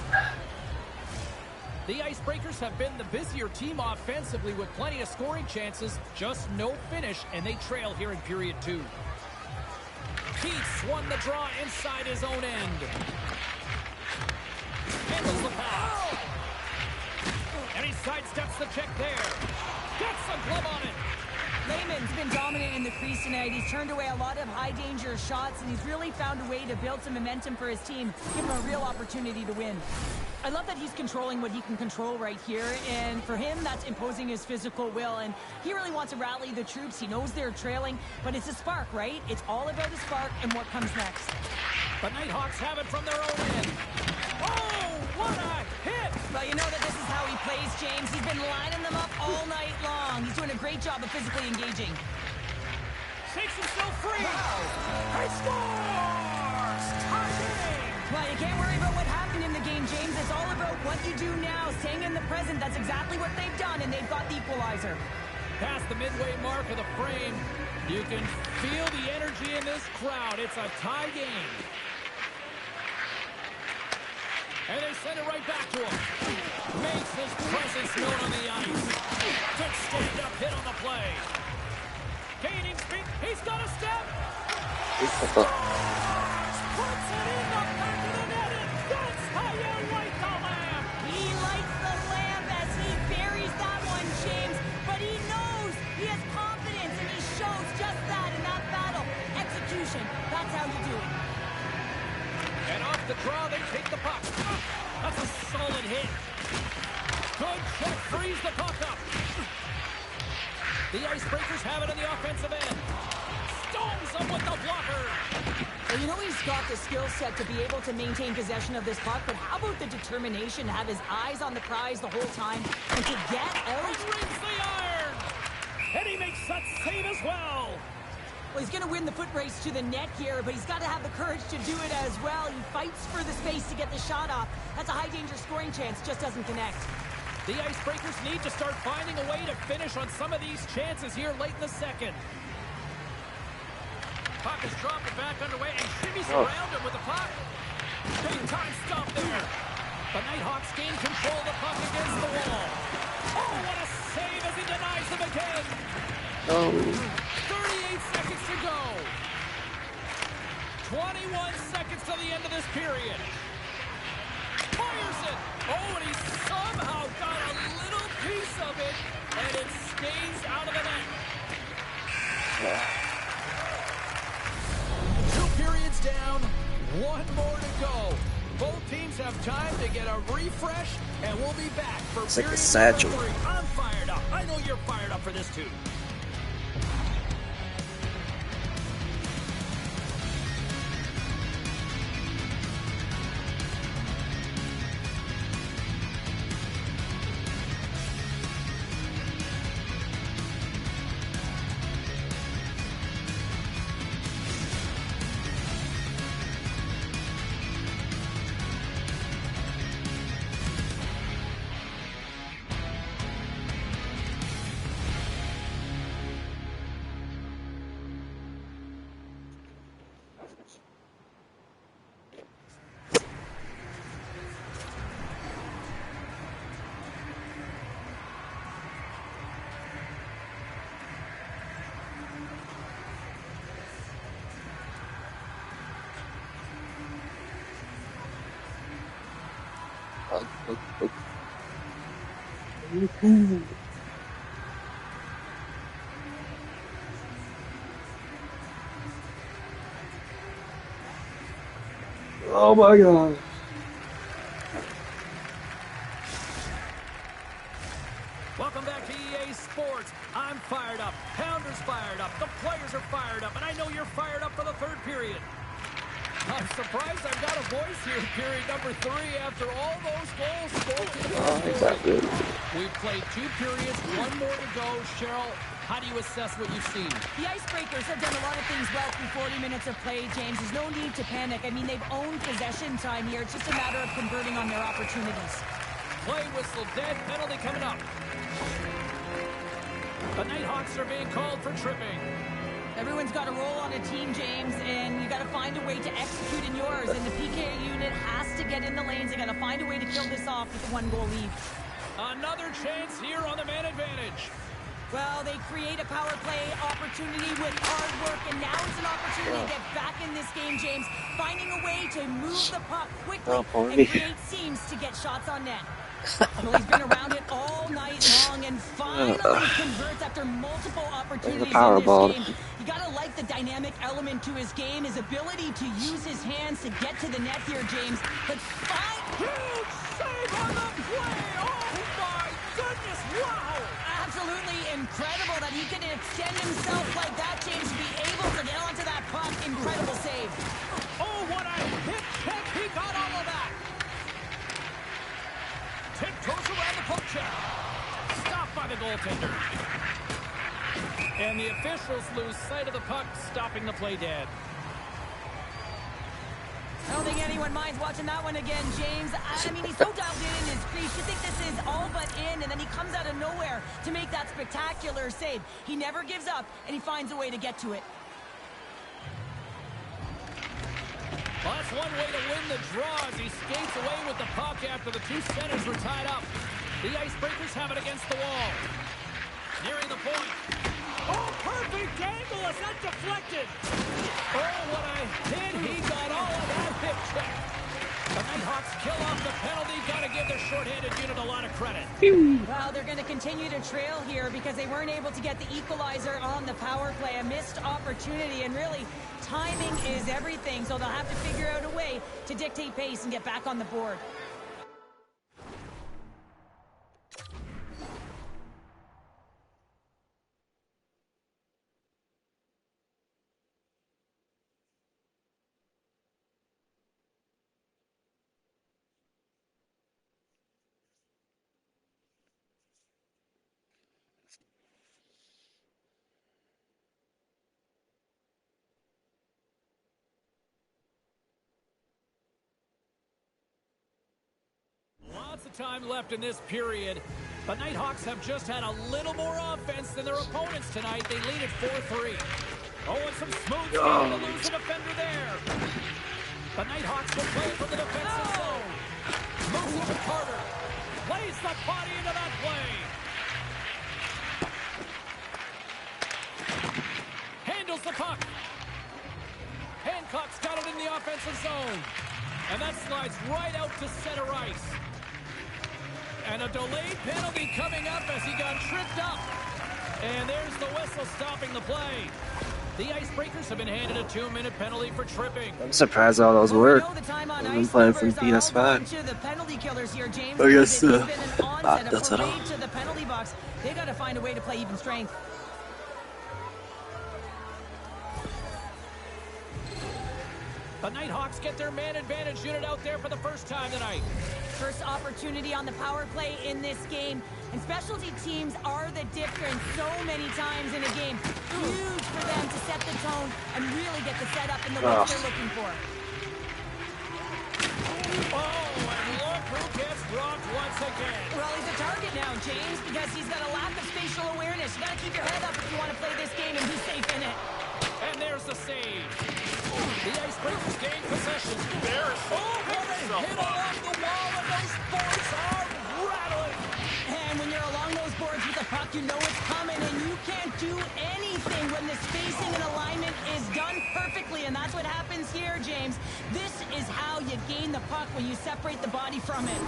The Icebreakers have been the busier team offensively with plenty of scoring chances, just no finish, and they trail here in period 2. Keats won the draw inside his own end. Handles the pass. And he sidesteps the check there. Gets a glove on it. Lehman's been dominant in the crease tonight. He's turned away a lot of high-danger shots, and he's really found a way to build some momentum for his team, give him a real opportunity to win. I love that he's controlling what he can control right here, and for him, that's imposing his physical will, and he really wants to rally the troops. He knows they're trailing, but it's a spark, right? It's all about the spark and what comes next. The Nighthawks have it from their own end. Oh, What a hit! Well, you know that this is how he plays, James. He's been lining them up all night long. He's doing a great job of physically engaging. Shakes himself free. He scores! Tie game! Well, you can't worry about what happened in the game, James. It's all about what you do now. Staying in the present, that's exactly what they've done, and they've got the equalizer. Past the midway mark of the frame, you can feel the energy in this crowd. It's a tie game. And they send it right back to him. Makes his presence known on the ice. Good stand-up hit on the play. Gaining speed. He's got a step. Puts it in the back of the net. And that's how you light the lamp. He lights the lamp as he buries that one, James. But he knows he has confidence, and he shows just that in that battle. Execution. That's how you do it. And off the draw, they take the puck. That's a solid hit. Good check, frees the puck up. The Icebreakers have it on the offensive end. Stones them with the blocker. Well, you know he's got the skill set to be able to maintain possession of this puck, but how about the determination to have his eyes on the prize the whole time and to get out? Rings the iron. And he makes that save as well. Well, he's going to win the foot race to the net here, but he's got to have the courage to do it as well. He fights for the space to get the shot off. That's a high-danger scoring chance, just doesn't connect. The Icebreakers need to start finding a way to finish on some of these chances here late in the second. Puck is dropped and back underway, and shimmies around him with the puck. Big time stop there. The Nighthawks gain control of the puck against the wall. Oh, what a save as he denies them again. 38 seconds to go. 21 seconds to the end of this period. Fires it. Oh, and he somehow got a little piece of it, and it stays out of the net. 2 periods down, 1 more to go. Both teams have time to get a refresh, and we'll be back for It's like a period satchel. number 3. I'm fired up. I know you're fired up for this too. Oh my god. Welcome back to EA Sports. I'm fired up. Pounder's fired up. The players are fired up. And I know you're fired up for the 3rd period. I'm surprised I've got a voice here in period number 3 after all those goals spoken. Oh, is that good? We've played 2 periods, 1 more to go. Cheryl, how do you assess what you've seen? The Icebreakers have done a lot of things well through 40 minutes of play, James. There's no need to panic. I mean, they've owned possession time here. It's just a matter of converting on their opportunities. Play whistle dead. Penalty coming up. The Nighthawks are being called for tripping. Everyone's got a role on a team, James, and you got to find a way to execute in yours. And the PK unit has to get in the lanes. They got to find a way to kill this off with a 1-goal lead. Another chance here on the man advantage. Well, they create a power play opportunity with hard work, and now it's an opportunity to get back in this game, James. Finding a way to move the puck quickly and create seams to get shots on net. Well, he's been around it all night long and finally converts after multiple opportunities in this game. You gotta like the dynamic element to his game, his ability to use his hands to get to the net here, James. But huge save on the play! Oh my goodness, wow! Absolutely incredible that he can extend himself like that, James, to be able to get onto that puck. Incredible save. Oh, what a hit check! He got all of that! goaltender. And the officials lose sight of the puck, stopping the play dead. I don't think anyone minds watching that one again, James. I mean, he's so dialed in his crease. You think this is all but in, and then he comes out of nowhere to make that spectacular save. He never gives up, and he finds a way to get to it. Well, that's one way to win the draw as he skates away with the puck after the two centers were tied up. The Icebreakers have it against the wall. Nearing the point. Oh, perfect angle as that deflected. Oh, what a hit. He got all of that hip check. The Nighthawks kill off the penalty. Got to give their shorthanded unit a lot of credit. Well, they're going to continue to trail here because they weren't able to get the equalizer on the power play. A missed opportunity, and really, timing is everything, so they'll have to figure out a way to dictate pace and get back on the board. Lots of time left in this period. The Nighthawks have just had a little more offense than their opponents tonight. They lead at 4-3. Oh, and some smooth speed to lose a defender there. The Nighthawks will play from the defensive zone. Moves it to Carter. Plays the body into that play. Handles the puck. Hancock's got it in the offensive zone. And that slides right out to center ice. And a delayed penalty coming up as he got tripped up. And there's the whistle stopping the play. The Icebreakers have been handed a 2-minute penalty for tripping. I'm surprised all those work. I've been playing from PS5. I guess that's it all. To the penalty box. They got to find a way to play even strength. The Nighthawks get their man advantage unit out there for the first time tonight. First opportunity on the power play in this game. And specialty teams are the difference so many times in a game. Huge for them to set the tone and really get the setup in the way they're looking for. Oh, and look who gets rocked once again. Well, he's a target now, James, because he's got a lack of spatial awareness. You got to keep your head up if you want to play this game and be safe in it. And there's the save. The Icebreakers gain possession. There's what a hit along the wall, and those boards are rattling. And when you're along those boards with the puck, you know it's coming, and you can't do anything when the spacing and alignment is done perfectly, and that's what happens here, James. This is how you gain the puck when you separate the body from it.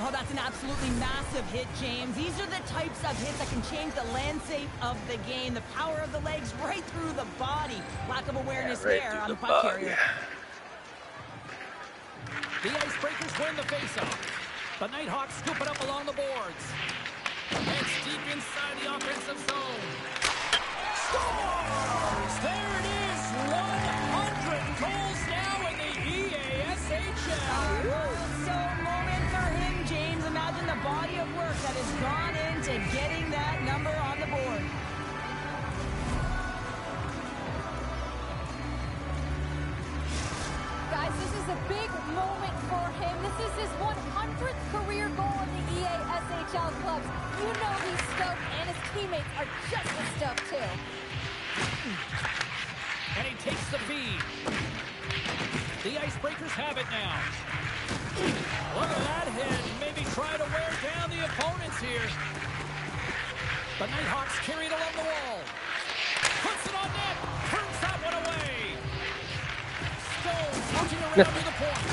Oh, that's an absolutely massive hit, James. These are the types of hits that can change the landscape of the game. The power of the legs right through the body. Lack of awareness there on the puck carrier. The Icebreakers win the faceoff. The Nighthawks scoop it up along the boards. And deep inside the offensive zone. Scores! There it is! 100 goals now in the EASHL. So moment for him, James. Imagine the body of work that has gone into getting that number on the board. Guys, this is a big moment for him. This is his 100th career goal in the EASHL clubs. You know he's stoked, and his teammates are just as stoked, too. And he takes the feed. The Icebreakers have it now. Look at that hit. Maybe try to wear down the opponents here. The Nighthawks carry it along the wall. Puts it on net. Turns that one away. Stone punching around to the point.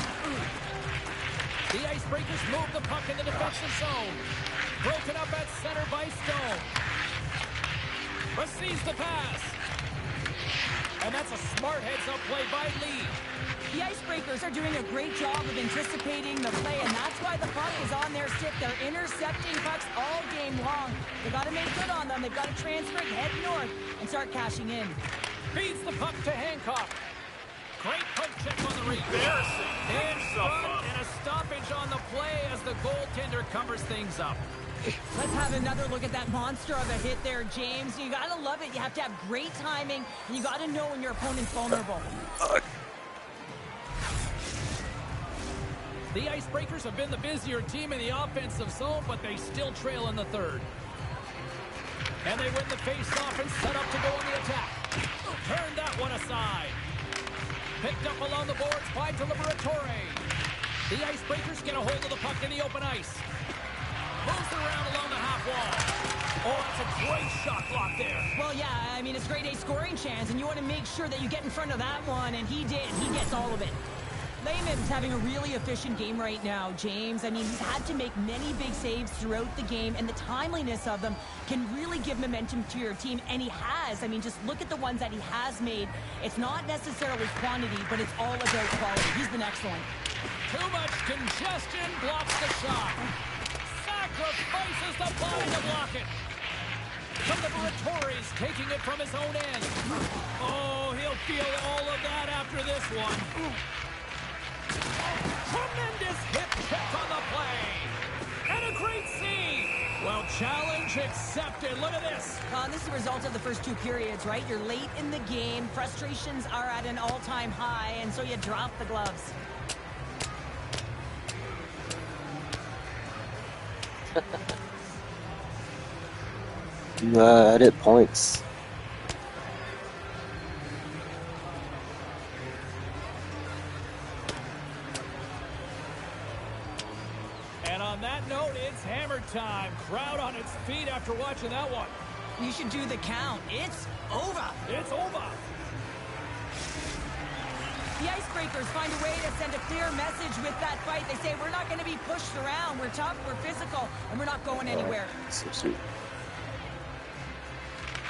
The Icebreakers move the puck in the defensive zone. Broken up at center by Stone. Receives the pass. And that's a smart heads-up play by Lee. The Icebreakers are doing a great job of anticipating the play, and that's why the puck is on their stick. They're intercepting pucks all game long. They've got to make good on them. They've got to transfer it, head north, and start cashing in. Feeds the puck to Hancock. Great poke check on the reach. embarrassing. In front, and a stoppage on the play as the goaltender covers things up. Let's have another look at that monster of a hit there, James. You gotta love it. You have to have great timing, and you gotta know when your opponent's vulnerable. The Icebreakers have been the busier team in the offensive zone, but they still trail in the third. And they win the face-off and set up to go on the attack. Turn that one aside. Picked up along the boards by Liberatore. The Icebreakers get a hold of the puck in the open ice. Moves around along the half wall. Oh, that's a great shot block there. Well, yeah, I mean, it's grade A scoring chance, and you want to make sure that you get in front of that one, and he did. He gets all of it. Lehman's having a really efficient game right now, James. I mean, he's had to make many big saves throughout the game, and the timeliness of them can really give momentum to your team, and he has. I mean, just look at the ones that he has made. It's not necessarily quantity, but it's all about quality. He's been excellent. Too much congestion blocks the shot. Sacrifices the body to block it. Liberatore's taking it from his own end. Oh, he'll feel all of that after this one. Tremendous hip check on the play. And a great save. Well, challenge accepted. Look at this. This is the result of the first two periods, right? You're late in the game. Frustrations are at an all-time high, and so you drop the gloves. You added points. And on that note, it's hammer time. Crowd on its feet after watching that one. You should do the count. It's over. It's over. The Icebreakers find a way to send a clear message with that fight. They say, we're not going to be pushed around. We're tough, we're physical, and we're not going anywhere. So sweet.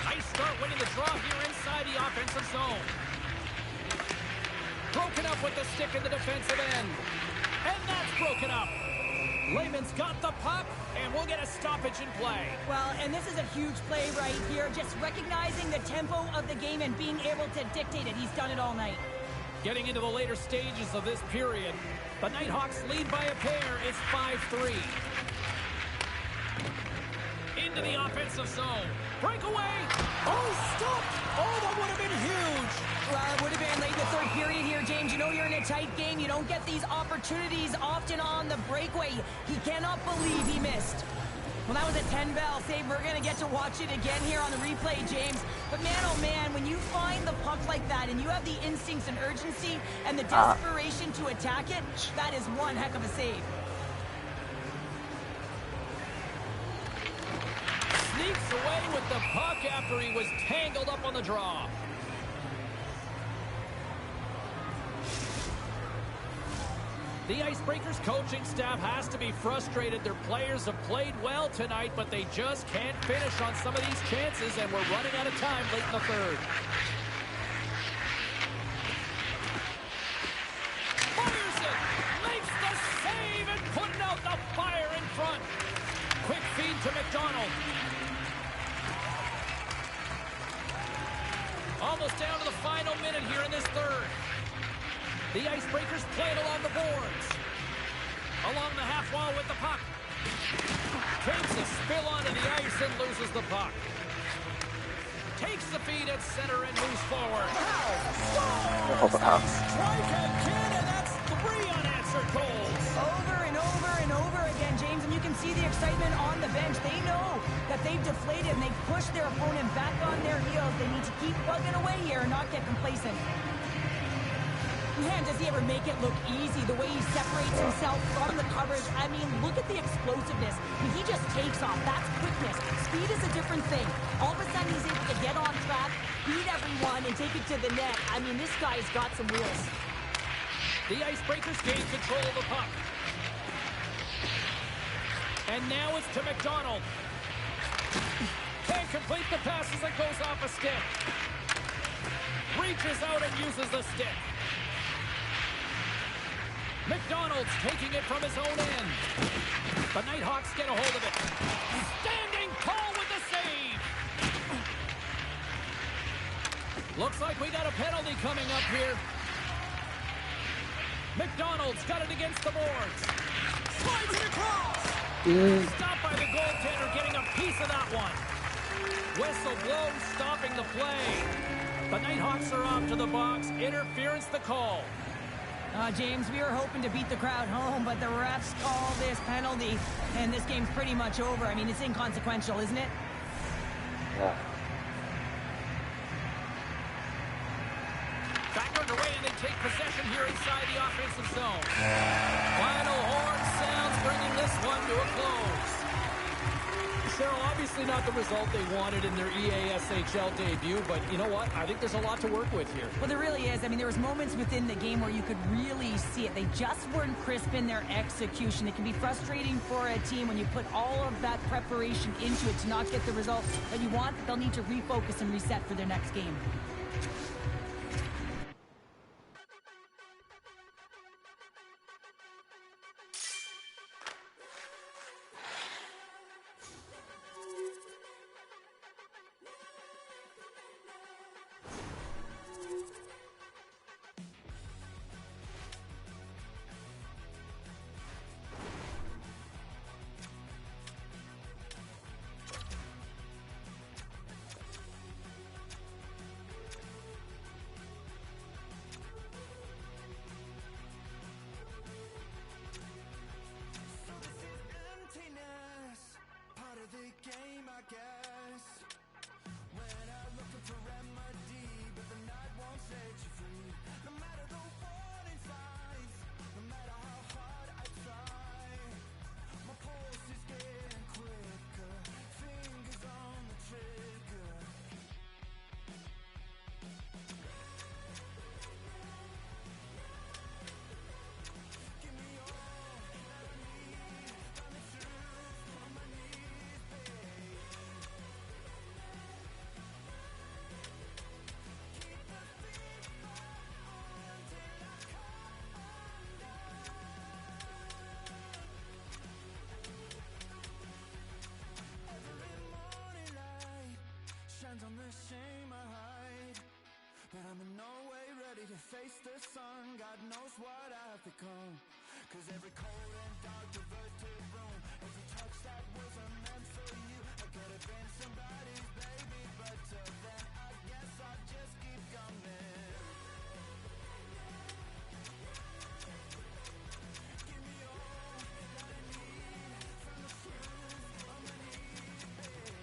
Nice start winning the draw here inside the offensive zone. Broken up with the stick in the defensive end. And that's broken up. Lehman's got the puck, and we'll get a stoppage in play. Well, and this is a huge play right here. Just recognizing the tempo of the game and being able to dictate it. He's done it all night. Getting into the later stages of this period, the Nighthawks lead by a pair. It's 5-3. Into the offensive zone. Breakaway. Oh, stopped. Oh, that would have been huge. Well, it would have been late in the third period here, James. You know you're in a tight game. You don't get these opportunities often on the breakaway. He cannot believe he missed. Well, that was a 10-bell save. We're going to get to watch it again here on the replay, James. But man, oh man, when you find the puck like that and you have the instincts and urgency and the desperation to attack it, that is one heck of a save. Sneaks away with the puck after he was tangled up on the draw. The Icebreakers coaching staff has to be frustrated. Their players have played well tonight, but they just can't finish on some of these chances, and we're running out of time late in the third. Fires it! Makes the save and putting out the fire in front. Quick feed to McDonald. Almost down to the final minute here in this third. The Icebreakers play it along the boards. Along the half wall with the puck. Takes a spill onto the ice and loses the puck. Takes the feed at center and moves forward. Strike again, and that's 3 unanswered goals. Over and over and over again, James, and you can see the excitement on the bench. They know that they've deflated and they've pushed their opponent back on their heels. They need to keep plugging away here and not get complacent. Man, does he ever make it look easy, the way he separates himself from the coverage. I mean, look at the explosiveness. I mean, he just takes off. That's quickness. Speed is a different thing. All of a sudden, he's able to get on track, beat everyone, and take it to the net. I mean, this guy's got some wheels. The Icebreakers gain control of the puck. And now it's to McDonald. Can't complete the pass as it goes off a stick. Reaches out and uses the stick. McDonald's taking it from his own end. The Nighthawks get a hold of it. Standing tall with the save. Looks like we got a penalty coming up here. McDonald's got it against the boards. Slides it across. Stopped by the goaltender, getting a piece of that one. Whistle blows, stopping the play. The Nighthawks are off to the box. Interference the call. James, we were hoping to beat the crowd home, but the refs call this penalty, and this game's pretty much over. I mean, it's inconsequential, isn't it? Yeah. Back underway, and they take possession here inside the offensive zone. Final horn sounds, bringing this one to a close. Cheryl, obviously not the result they wanted in their EASHL debut, but you know what? I think there's a lot to work with here. Well, there really is. I mean, there was moments within the game where you could really see it. They just weren't crisp in their execution. It can be frustrating for a team when you put all of that preparation into it to not get the results that you want. They'll need to refocus and reset for their next game. On the shame I hide, but I'm in no way ready to face the sun. God knows what I've become, 'cause every cold and dark diverted room, every touch that wasn't meant for you, I could have been somebody's baby, but till then I guess I'll just keep coming. Give me all that I need from the truth of my knees, babe.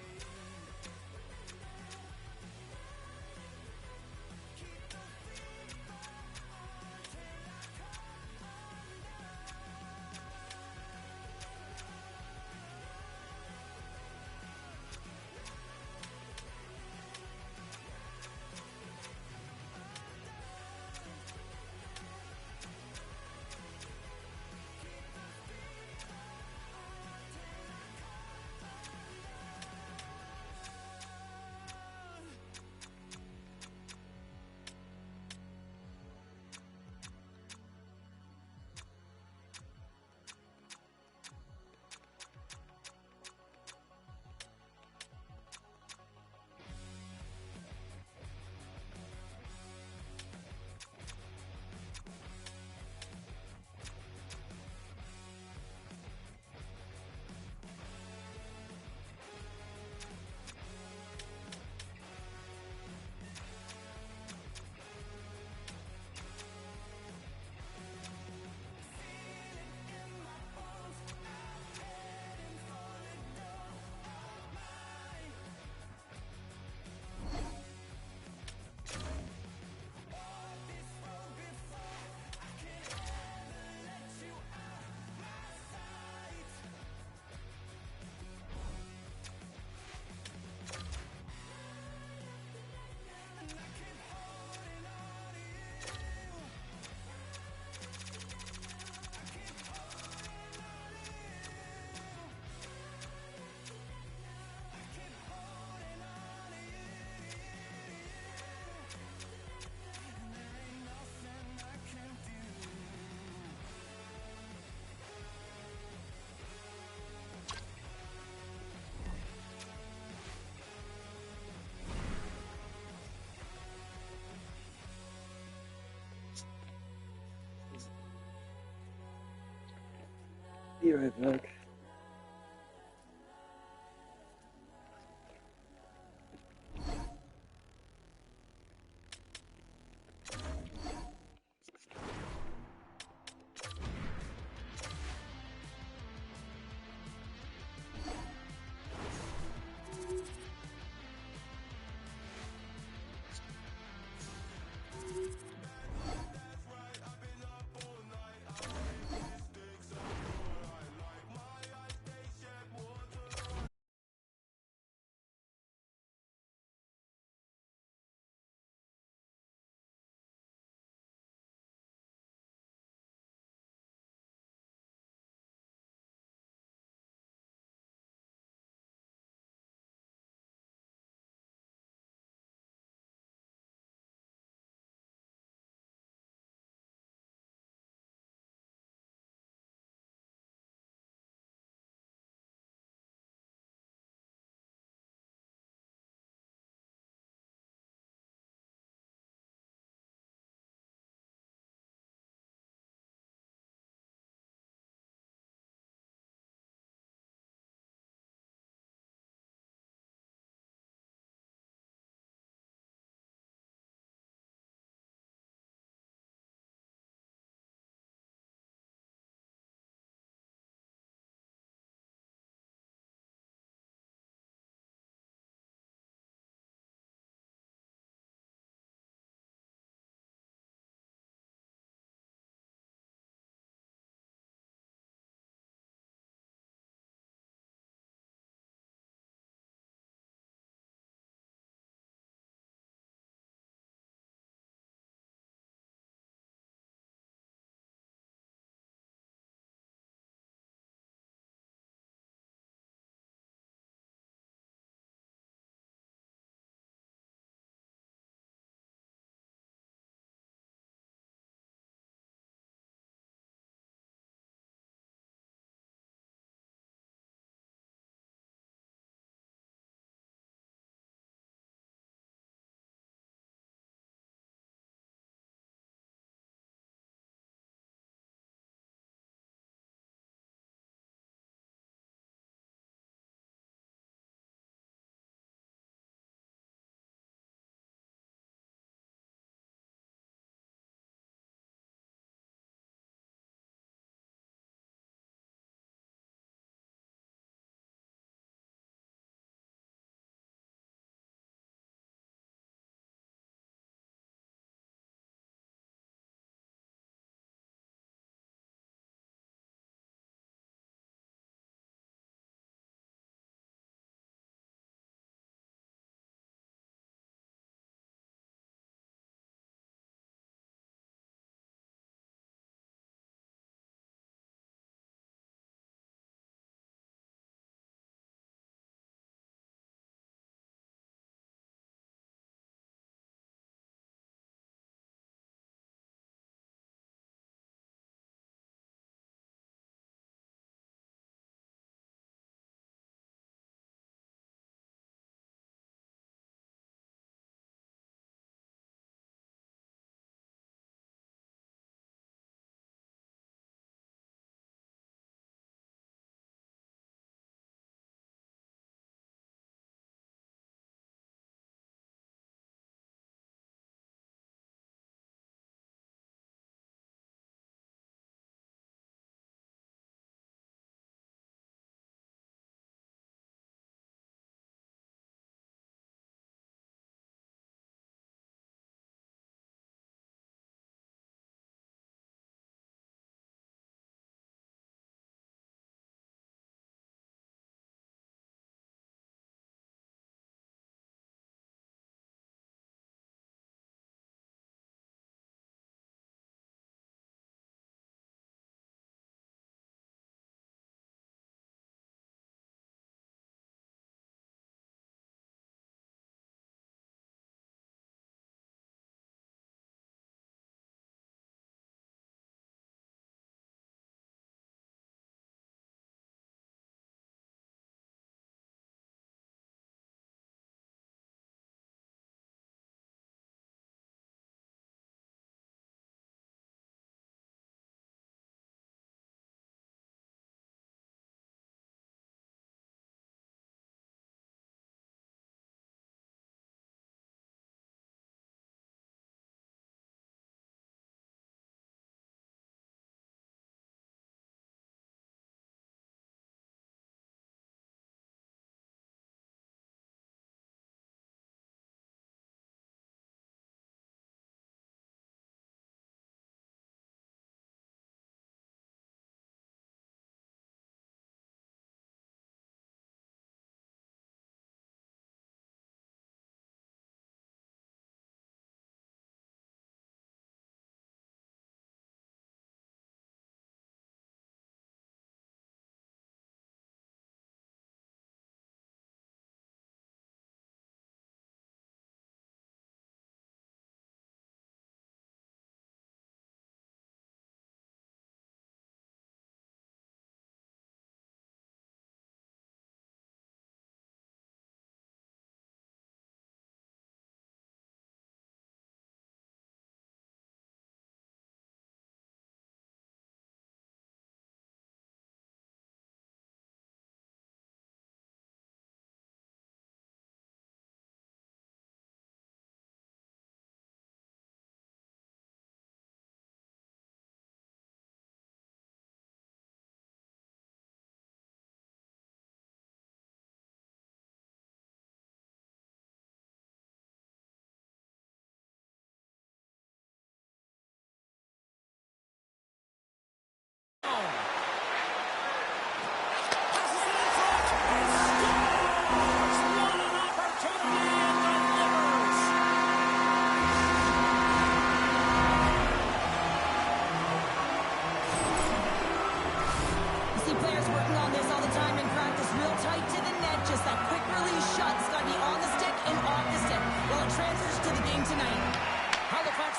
Be right back.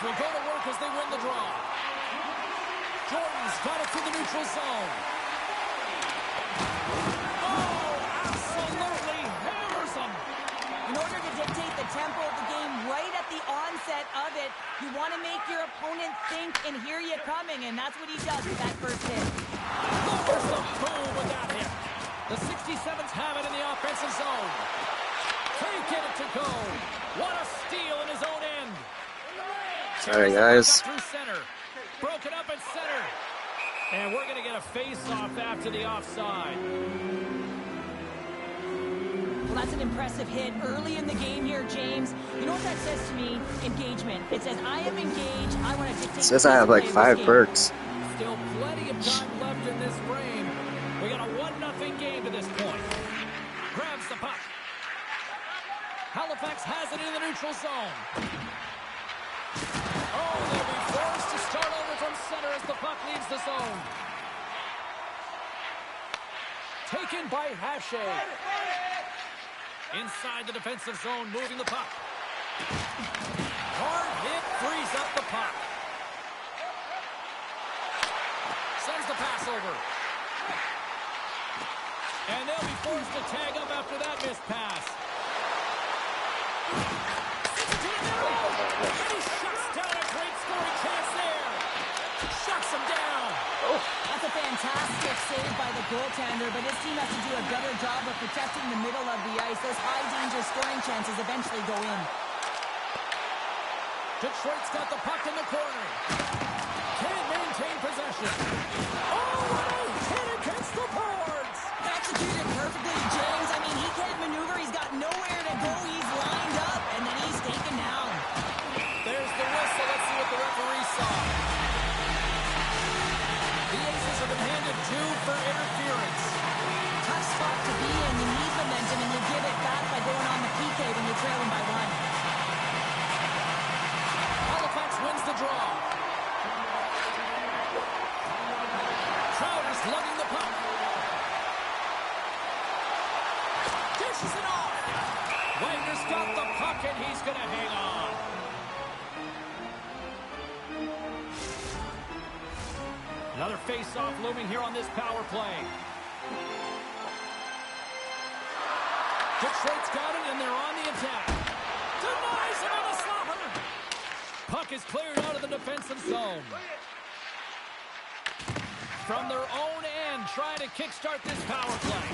will go to work as they win the draw. Jordan's got it through the neutral zone. Oh, absolutely hammers him. In order to dictate the tempo of the game right at the onset of it, you want to make your opponent think and hear you coming, and that's what he does with that first hit. Lowers the boom with that hit. The 67s have it in the offensive zone. Taking it to go. What a steal in his own end. Sorry, guys. Through center. Broken up at center. And we're going to get a face-off after the offside. Well, that's an impressive hit early in the game here, James. You know what that says to me? Engagement. It says, I am engaged. I want to dictate. It says I have like 5 perks. Still plenty of time left in this frame. We got a 1-0 game to this point. Grabs the puck. Halifax has it in the neutral zone. Oh, they'll be forced to start over from center as the puck leaves the zone. Taken by Hache. Inside the defensive zone, moving the puck. Hard hit, frees up the puck. Sends the pass over. And they'll be forced to tag up after that missed pass. And he shuts down a great scoring chance there. Shuts him down. That's a fantastic save by the goaltender, but his team has to do a better job of protecting the middle of the ice. Those high-danger scoring chances eventually go in. Detroit's got the puck in the corner. Can't maintain possession. Oh, what a hit against the boards! Executed perfectly, James. I mean, he can't maneuver. He's got nowhere to go. He's lined up, and then he's taken down. There's the whistle. Let's see what the referee saw. The Aces have been handed 2 for interference. Tough spot to be in. You need momentum, and you give it back by going on the PK when you're trailing by 1. Halifax wins the draw. Crowder's lugging the puck. Dishes it off. Wagner's got the puck, and he's going to hang on. Another face-off looming here on this power play. Detroit's got it, and they're on the attack. Denies him on the slapper. Puck is cleared out of the defensive zone. From their own end, trying to kickstart this power play.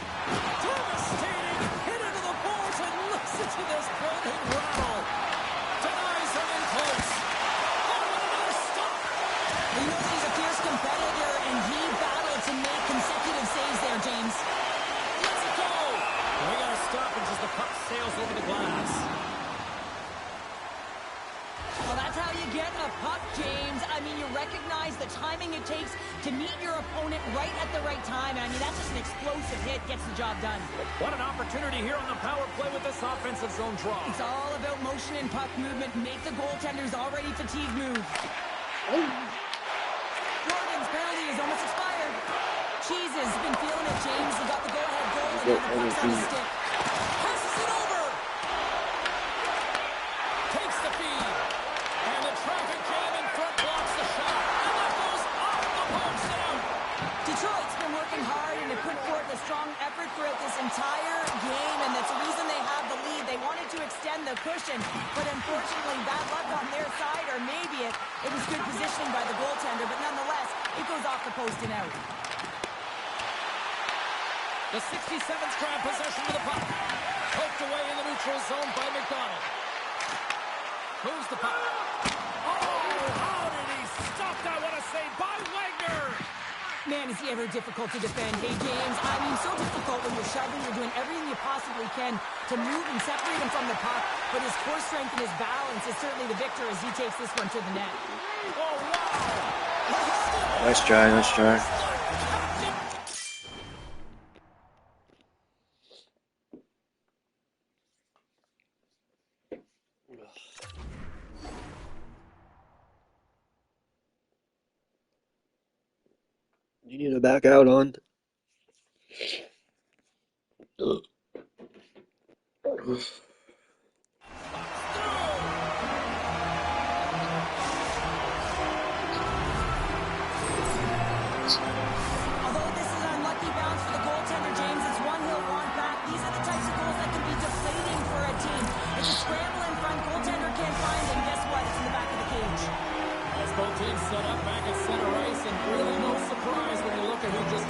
Devastating hit into the boards, and listen to this building rattle. Denies him in close. Oh, and another stop. You know he's a fierce competitor, and he battled to make consecutive saves there, James. Let's go. We got a stoppage as the puck sails over the glass. Well, that's how you get a puck, James. I mean, you recognize the timing it takes to meet your opponent right at the right time. And I mean, that's just an explosive hit, gets the job done. What an opportunity here on the power play with this offensive zone draw. It's all about motion and puck movement. Make the goaltender's already fatigued move. Jordan's penalty is almost expired. Cheese has been feeling it, James. He got the go-ahead goal, and now the puck's on his stick. Passes it over. Takes the feed. And the traffic jam in front blocks the shot. And that goes off the post and out. Detroit's been working hard and have put forth a strong effort throughout this entire game, and that's the reason they have the lead. They wanted to extend the cushion, but unfortunately bad luck on their side, or maybe it was good positioning by the goaltender, but nonetheless, it goes off the post and out. The 67th grab possession of the puck. Poked away in the neutral zone by McDonald. Moves the puck. Oh, how did he stop that? What a save by Wagner! Man, is he ever difficult to defend. Hey, James, I mean, so difficult when you're shoving. You're doing everything you possibly can to move and separate him from the puck, but his core strength and his balance is certainly the victor as he takes this one to the net. Oh, wow! Nice try, nice try. You need to back out on.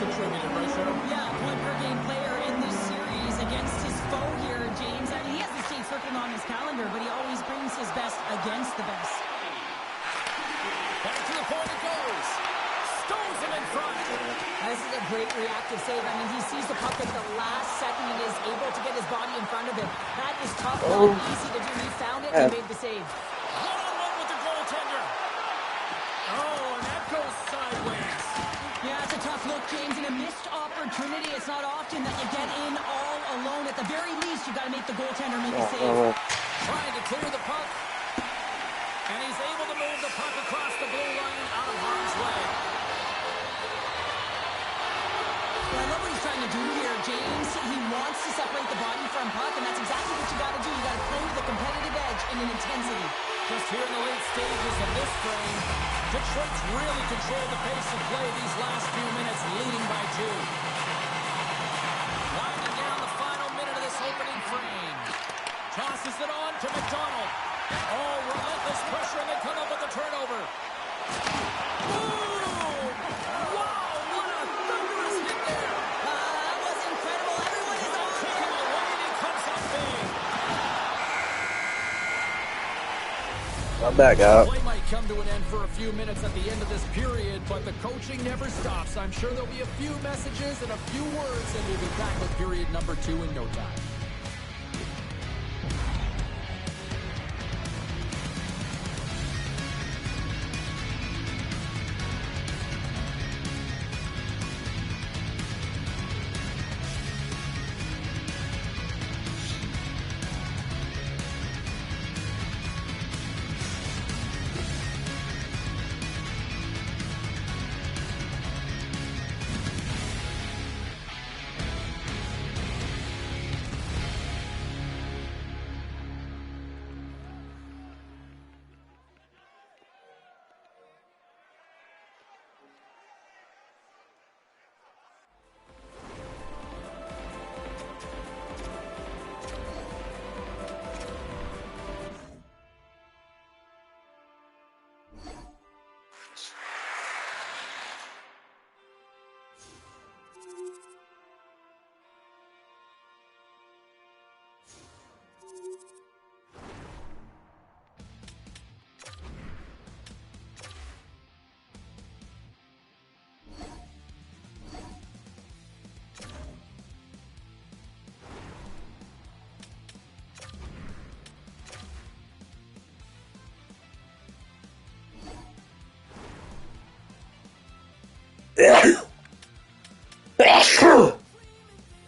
contributed, right, Cheryl? Yeah, point per game player in this series against his foe here, James. I mean, he has the state circling on his calendar, but he always brings his best against the best. Back to the point it goes. Stones him in front. This is a great reactive save. I mean, he sees the puck at the last second and is able to get his body in front of it. That is tough, not easy to do. He found it and made the save. One-on-one with the goaltender. Oh, and that goes sideways. Yeah, it's a tough look, James, and a missed opportunity. It's not often that you get in all alone. At the very least, you got to make the goaltender make a save. Trying to clear the puck. And he's able to move the puck across the blue line out of harm's way. Well, I love what he's trying to do here, James. He wants to separate the body from puck, and that's exactly what you got to do. You got to play with a competitive edge and an intensity. Just here in the late stages of this frame, Detroit's really controlled the pace of play these last few minutes, leading by 2. Winding down the final minute of this opening frame. Tosses it on to McDonald. Oh, relentless pressure, and they come up with the turnover. Boom! Wow, what a thunderous hit there. That was incredible. Everyone is on Took him away, and he comes up big. I'm back out. Play might come to an end for a few minutes at the end of this period, but the coaching never stops. I'm sure there'll be a few messages and a few words, and we'll be back with period number 2 in no time.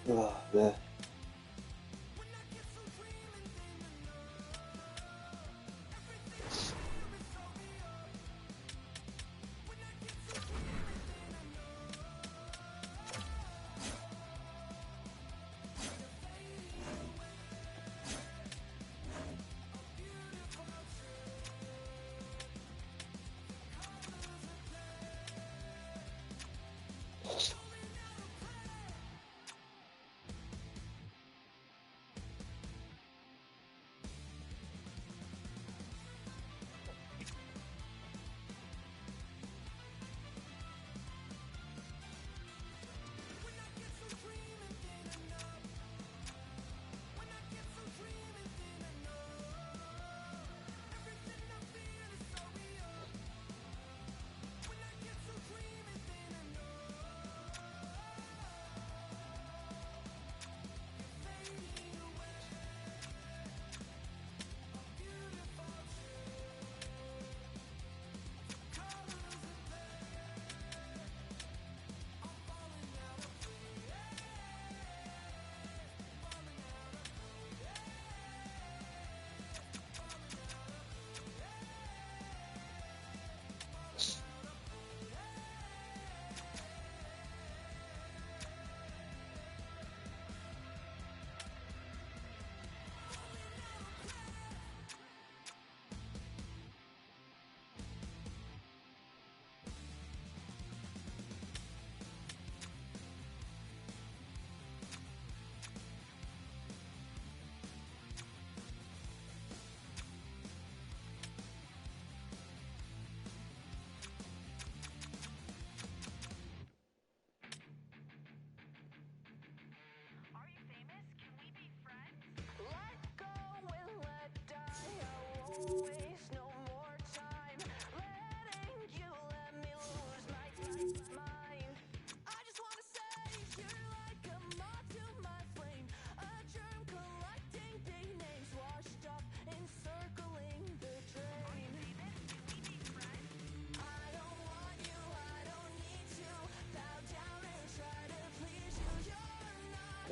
Oh, man.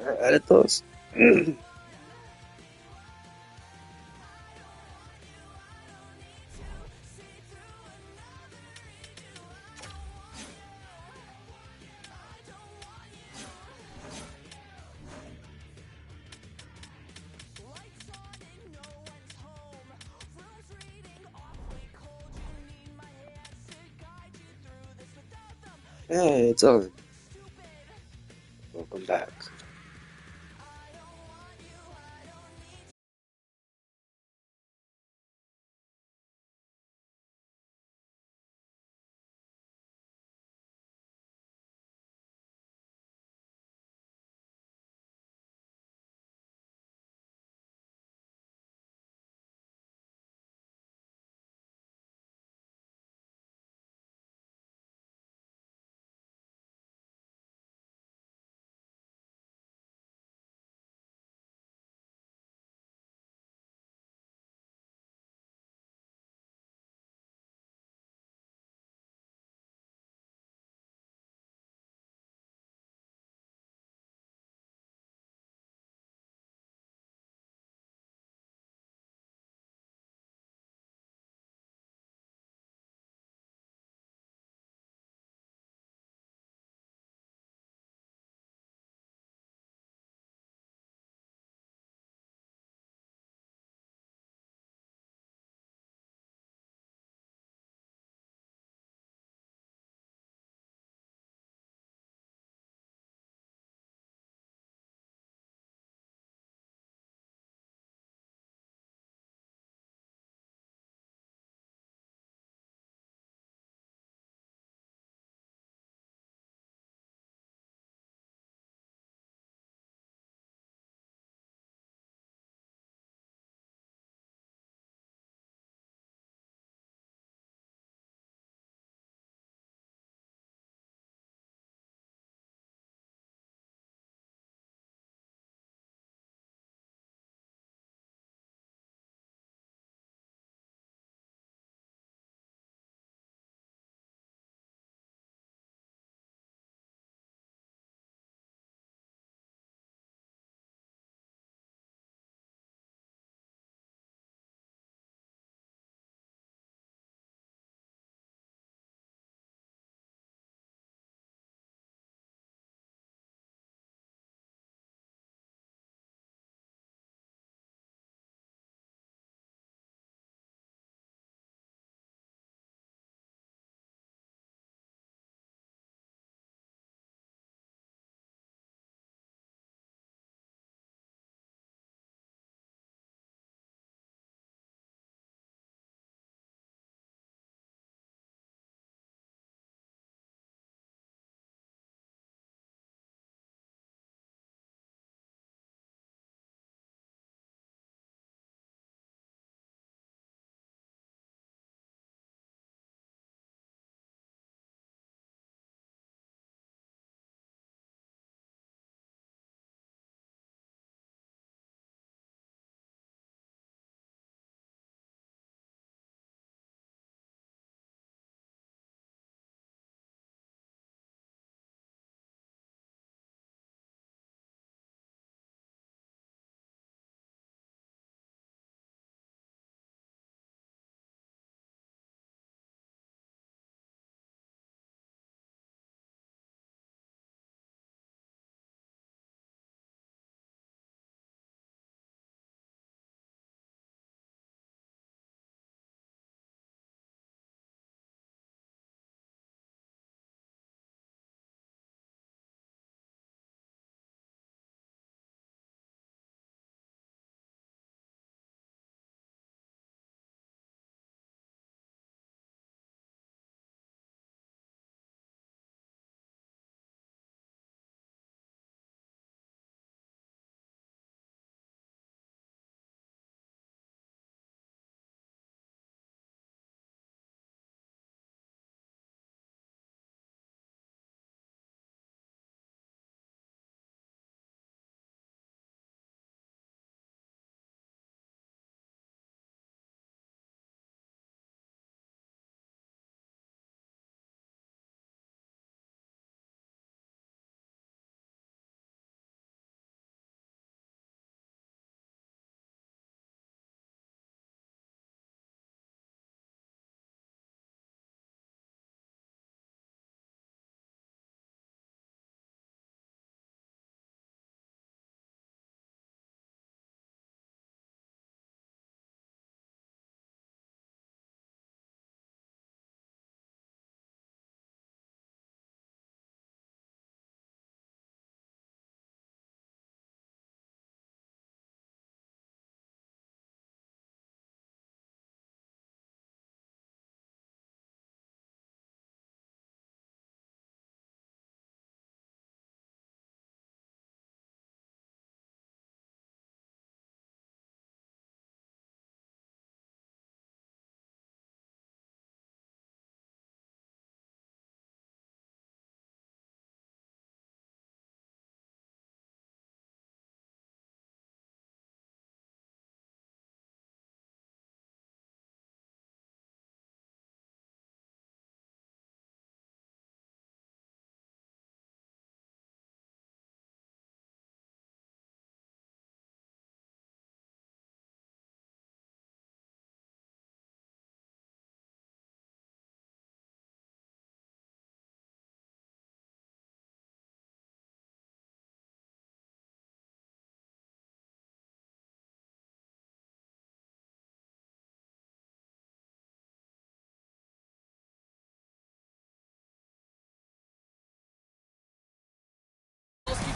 Edit those. Hey, it's over. Welcome back.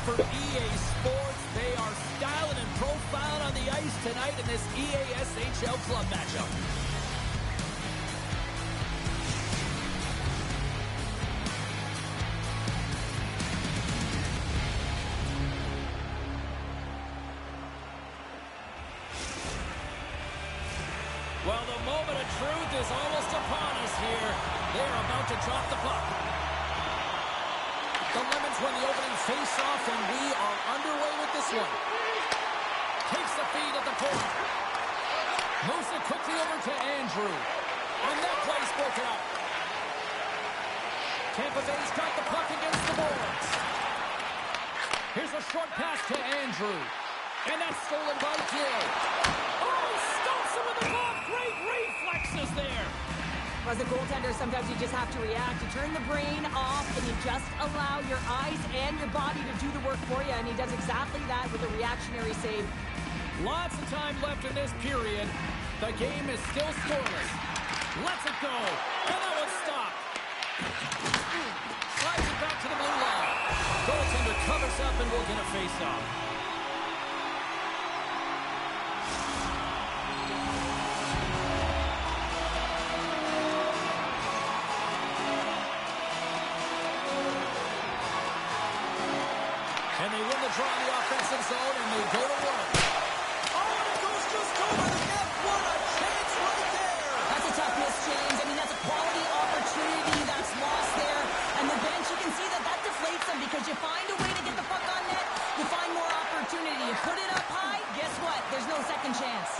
for EA Sports. They are styling and profiling on the ice tonight in this EASHL club matchup. Well, the moment of truth is almost upon us here. They're about to drop the puck. The Lemons win the opening face-off, and we are underway with this one. Takes the feed at the point. Moves it quickly over to Andrew. And that play's broken up. Tampa Bay's got the puck against the boards. Here's a short pass to Andrew. And that's stolen by Chel. Oh, he stumps him with the glove. Great reflexes there. As a goaltender, sometimes you just have to react. You turn the brain off, and you just allow your eyes and your body to do the work for you, and he does exactly that with a reactionary save. Lots of time left in this period. The game is still scoreless. Lets it go. And that one's stopped. Slides it back to the blue line. Goaltender covers up, and we'll get a face-off. And they win the draw in the offensive zone, and they go to work. Oh, and it goes just over the net. What a chance right there. That's a tough miss, James. I mean, that's a quality opportunity that's lost there. And the bench, you can see that deflates them because you find a way to get the puck on net, you find more opportunity. You put it up high, guess what? There's no second chance.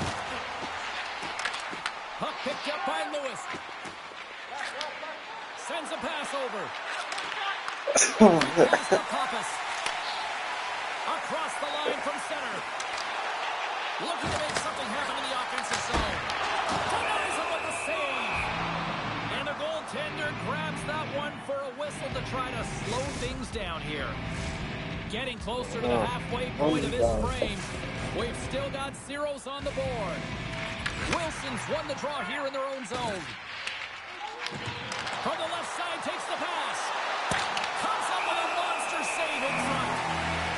Puck picked up by Lewis. Sends a pass over. Pass to Pappas. Across the line from center. Looking to make something happen in the offensive zone. Denies him with the save. And the goaltender grabs that one for a whistle to try to slow things down here. Getting closer to the halfway point of this frame. We've still got zeros on the board. Wilson's won the draw here in their own zone. From the left side, takes the pass. Comes up with a monster save in front.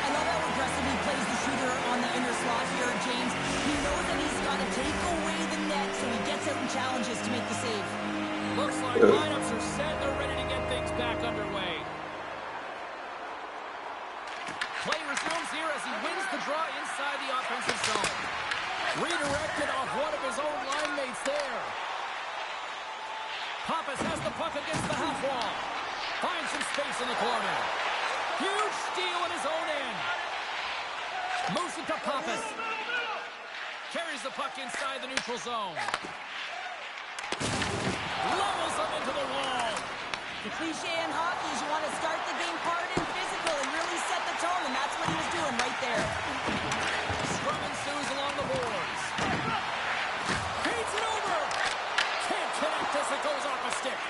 I love how aggressively plays the shooter on the inner slot here, James. He knows that he's got to take away the net, so he gets out and challenges to make the save. Looks like lineups are set. They're ready to get things back underway. Play resumes here as he wins the draw inside the offensive zone. Redirected off one of his own line mates there. Pappas has the puck against the half wall. Finds some space in the corner. Huge steal in his own end. Moves it to Pappas. Carries the puck inside the neutral zone. Levels him into the wall. The cliche in hockey is you want to start the game hard and physical and really set the tone, and that's what he was doing right there. Scrum ensues along the boards. Feeds it over. Can't connect as it goes off a stick.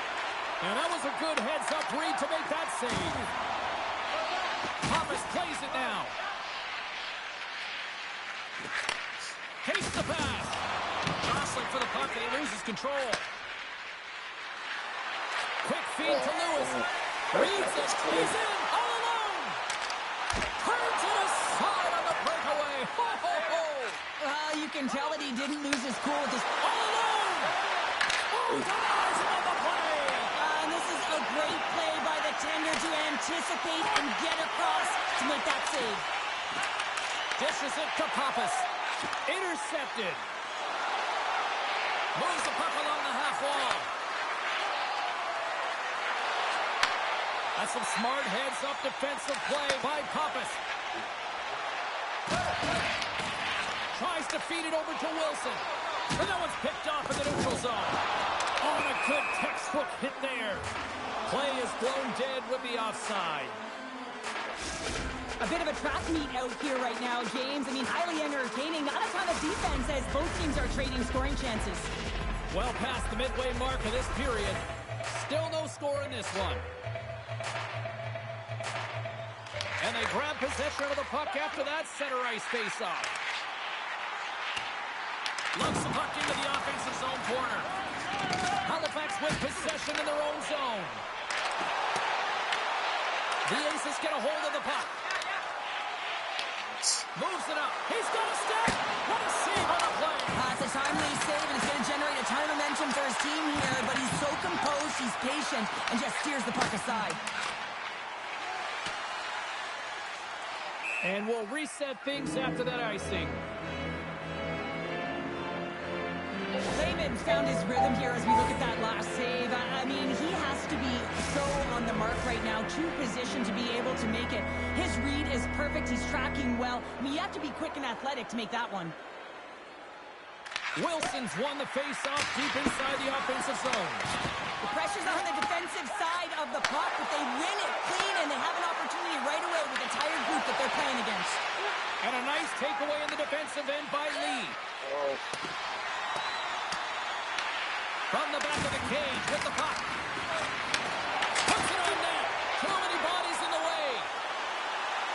And that was a good heads-up read to make that save. Pappas plays it now. Takes the pass. Jostling for the puck, and he loses control. Quick feed to Lewis. Reads it. He's in. All alone. Hurts to the side on the breakaway. Ho, ho, ho. You can tell that he didn't lose his cool with his... All alone. Oh, denies him on the play. And this is a great play by the tender to anticipate and get across to make that save. Dishes it to Pappas. Intercepted. Moves the puck along the half wall. That's some smart heads-up defensive play by Pappas. Tries to feed it over to Wilson. And that one's picked off in the neutral zone. Oh, and a good textbook hit there. Play is blown dead with the offside. A bit of a track meet out here right now, James. I mean, highly entertaining. Not a ton of defense as both teams are trading scoring chances. Well past the midway mark of this period. Still no score in this one. And they grab possession of the puck after that center ice face-off. Looks the puck into the offensive zone corner. Halifax with possession in their own zone. The Aces get a hold of the puck. Moves it up. He's got a step. What a save on the play. It's a timely save, and it's going to generate a ton of momentum for his team here, but he's so composed, he's patient, and just steers the puck aside. And we'll reset things after that icing. Layman's found his rhythm here as we look at that last save. I mean, he has to be so on the mark right now, too positioned to be able to make it. His read is perfect. He's tracking well. I mean, you have to be quick and athletic to make that one. Wilson's won the face-off deep inside the offensive zone. The pressure's on the defensive side of the puck, but they win it clean, and they have an opportunity right away with the tired group that they're playing against. And a nice takeaway in the defensive end by Lee. From the back of the cage with the puck. Puts it on net. Too many bodies in the way.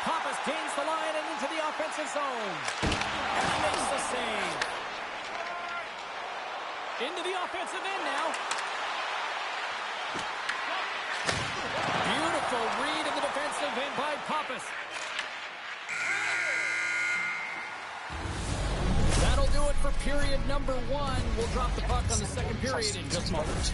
Pappas gains the line and into the offensive zone. And makes the save. Into the offensive end now. Beautiful read in the defensive end by Pappas. That'll do it for period number 1. We'll drop the puck on the second period in just a moment.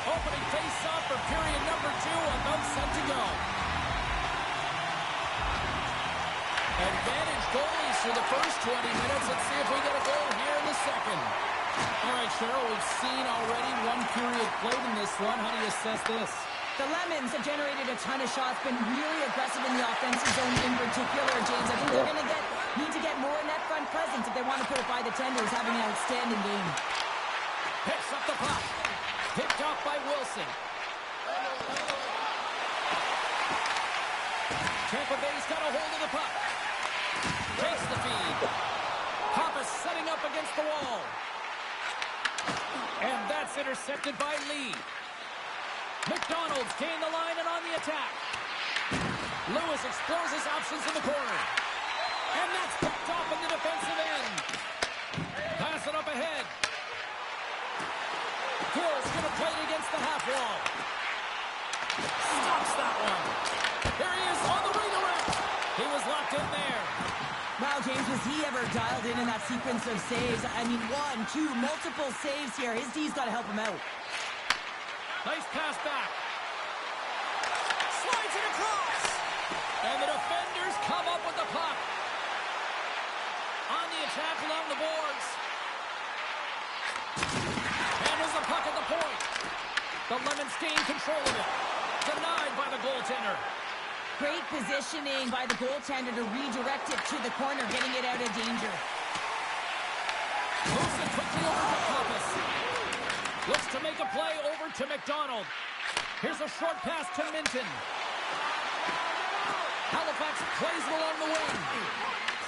Opening face-off for period number 2, about set to go. Advantage goalies for the first 20 minutes. Let's see if we get a goal here in the second. All right, Cheryl, we've seen already 1 period played in this one. How do you assess this? The Lemons have generated a ton of shots, been really aggressive in the offensive zone in particular, James. I think they're going to need to get more net front presence if they want to put it by the Tenders, having an outstanding game. Picks up the puck. Picked off by Wilson. Tampa Bay's got a hold of the puck. Takes the feed. Pappas setting up against the wall. And that's intercepted by Lee. McDonald's gained the line and on the attack. Lewis explores his options in the corner. And that's picked off in the defensive end. Pass it up ahead. Gill's going to play it against the half wall. Stops that one. There he is on the redirect. He was locked in there. Wow, James, was he ever dialed in that sequence of saves? I mean, 1, 2, multiple saves here. His D's got to help him out. Nice pass back. Slides it across. And the defenders come up with the puck. On the attack along the boards. And there's the puck at the point. The Lemons gain control of it. Denied by the goaltender. Great positioning by the goaltender to redirect it to the corner, getting it out of danger. Moves it quickly over to Pappas. Looks to make a play over to McDonald. Here's a short pass to Minton. Halifax plays it along the wing.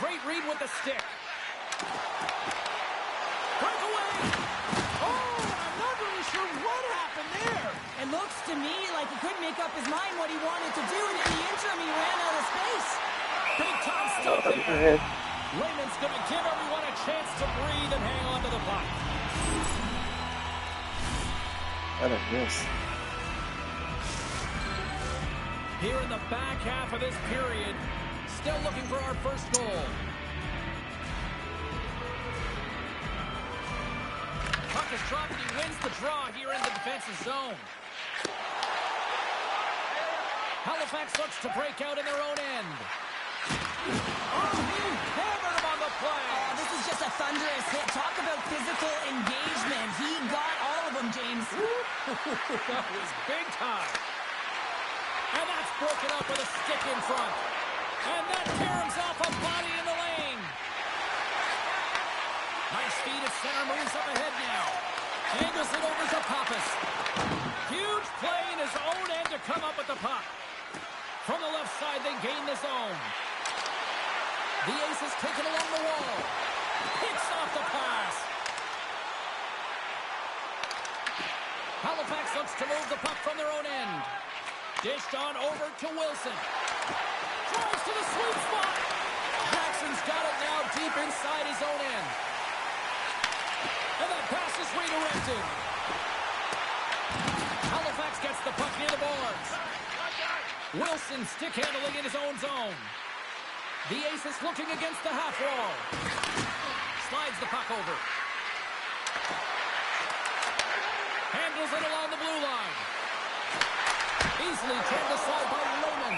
Great read with the stick. Breakaway! Oh, I'm not really sure what happened there. It looks to me like he couldn't make up his mind what he wanted to do, and in the interim, he ran out of space. Big time stop there. Layman's going to give everyone a chance to breathe and hang on to the puck. What a miss. Here in the back half of this period, still looking for our first goal. Puck is dropped and he wins the draw here in the defensive zone. Halifax looks to break out in their own end. Oh, he hammered him on the play. Oh, this is just a thunderous hit. Talk about physical engagement. He got all of them, James. That was big time. And that's broken up with a stick in front. And that caroms off a body in the lane. Nice feed at center, moves up ahead now. Angles it over to Pappas. Huge play in his own end to come up with the puck. From the left side, they gain the zone. The ace is taken along the wall. Picks off the pass. Halifax looks to move the puck from their own end. Dished on over to Wilson. Drives to the sweet spot. Jackson's got it now deep inside his own end. And that pass is redirected. Halifax gets the puck near the boards. Wilson stick handling in his own zone. The ace is looking against the half wall. Slides the puck over. Handles it along the blue line. Easily turned aside by Lehman.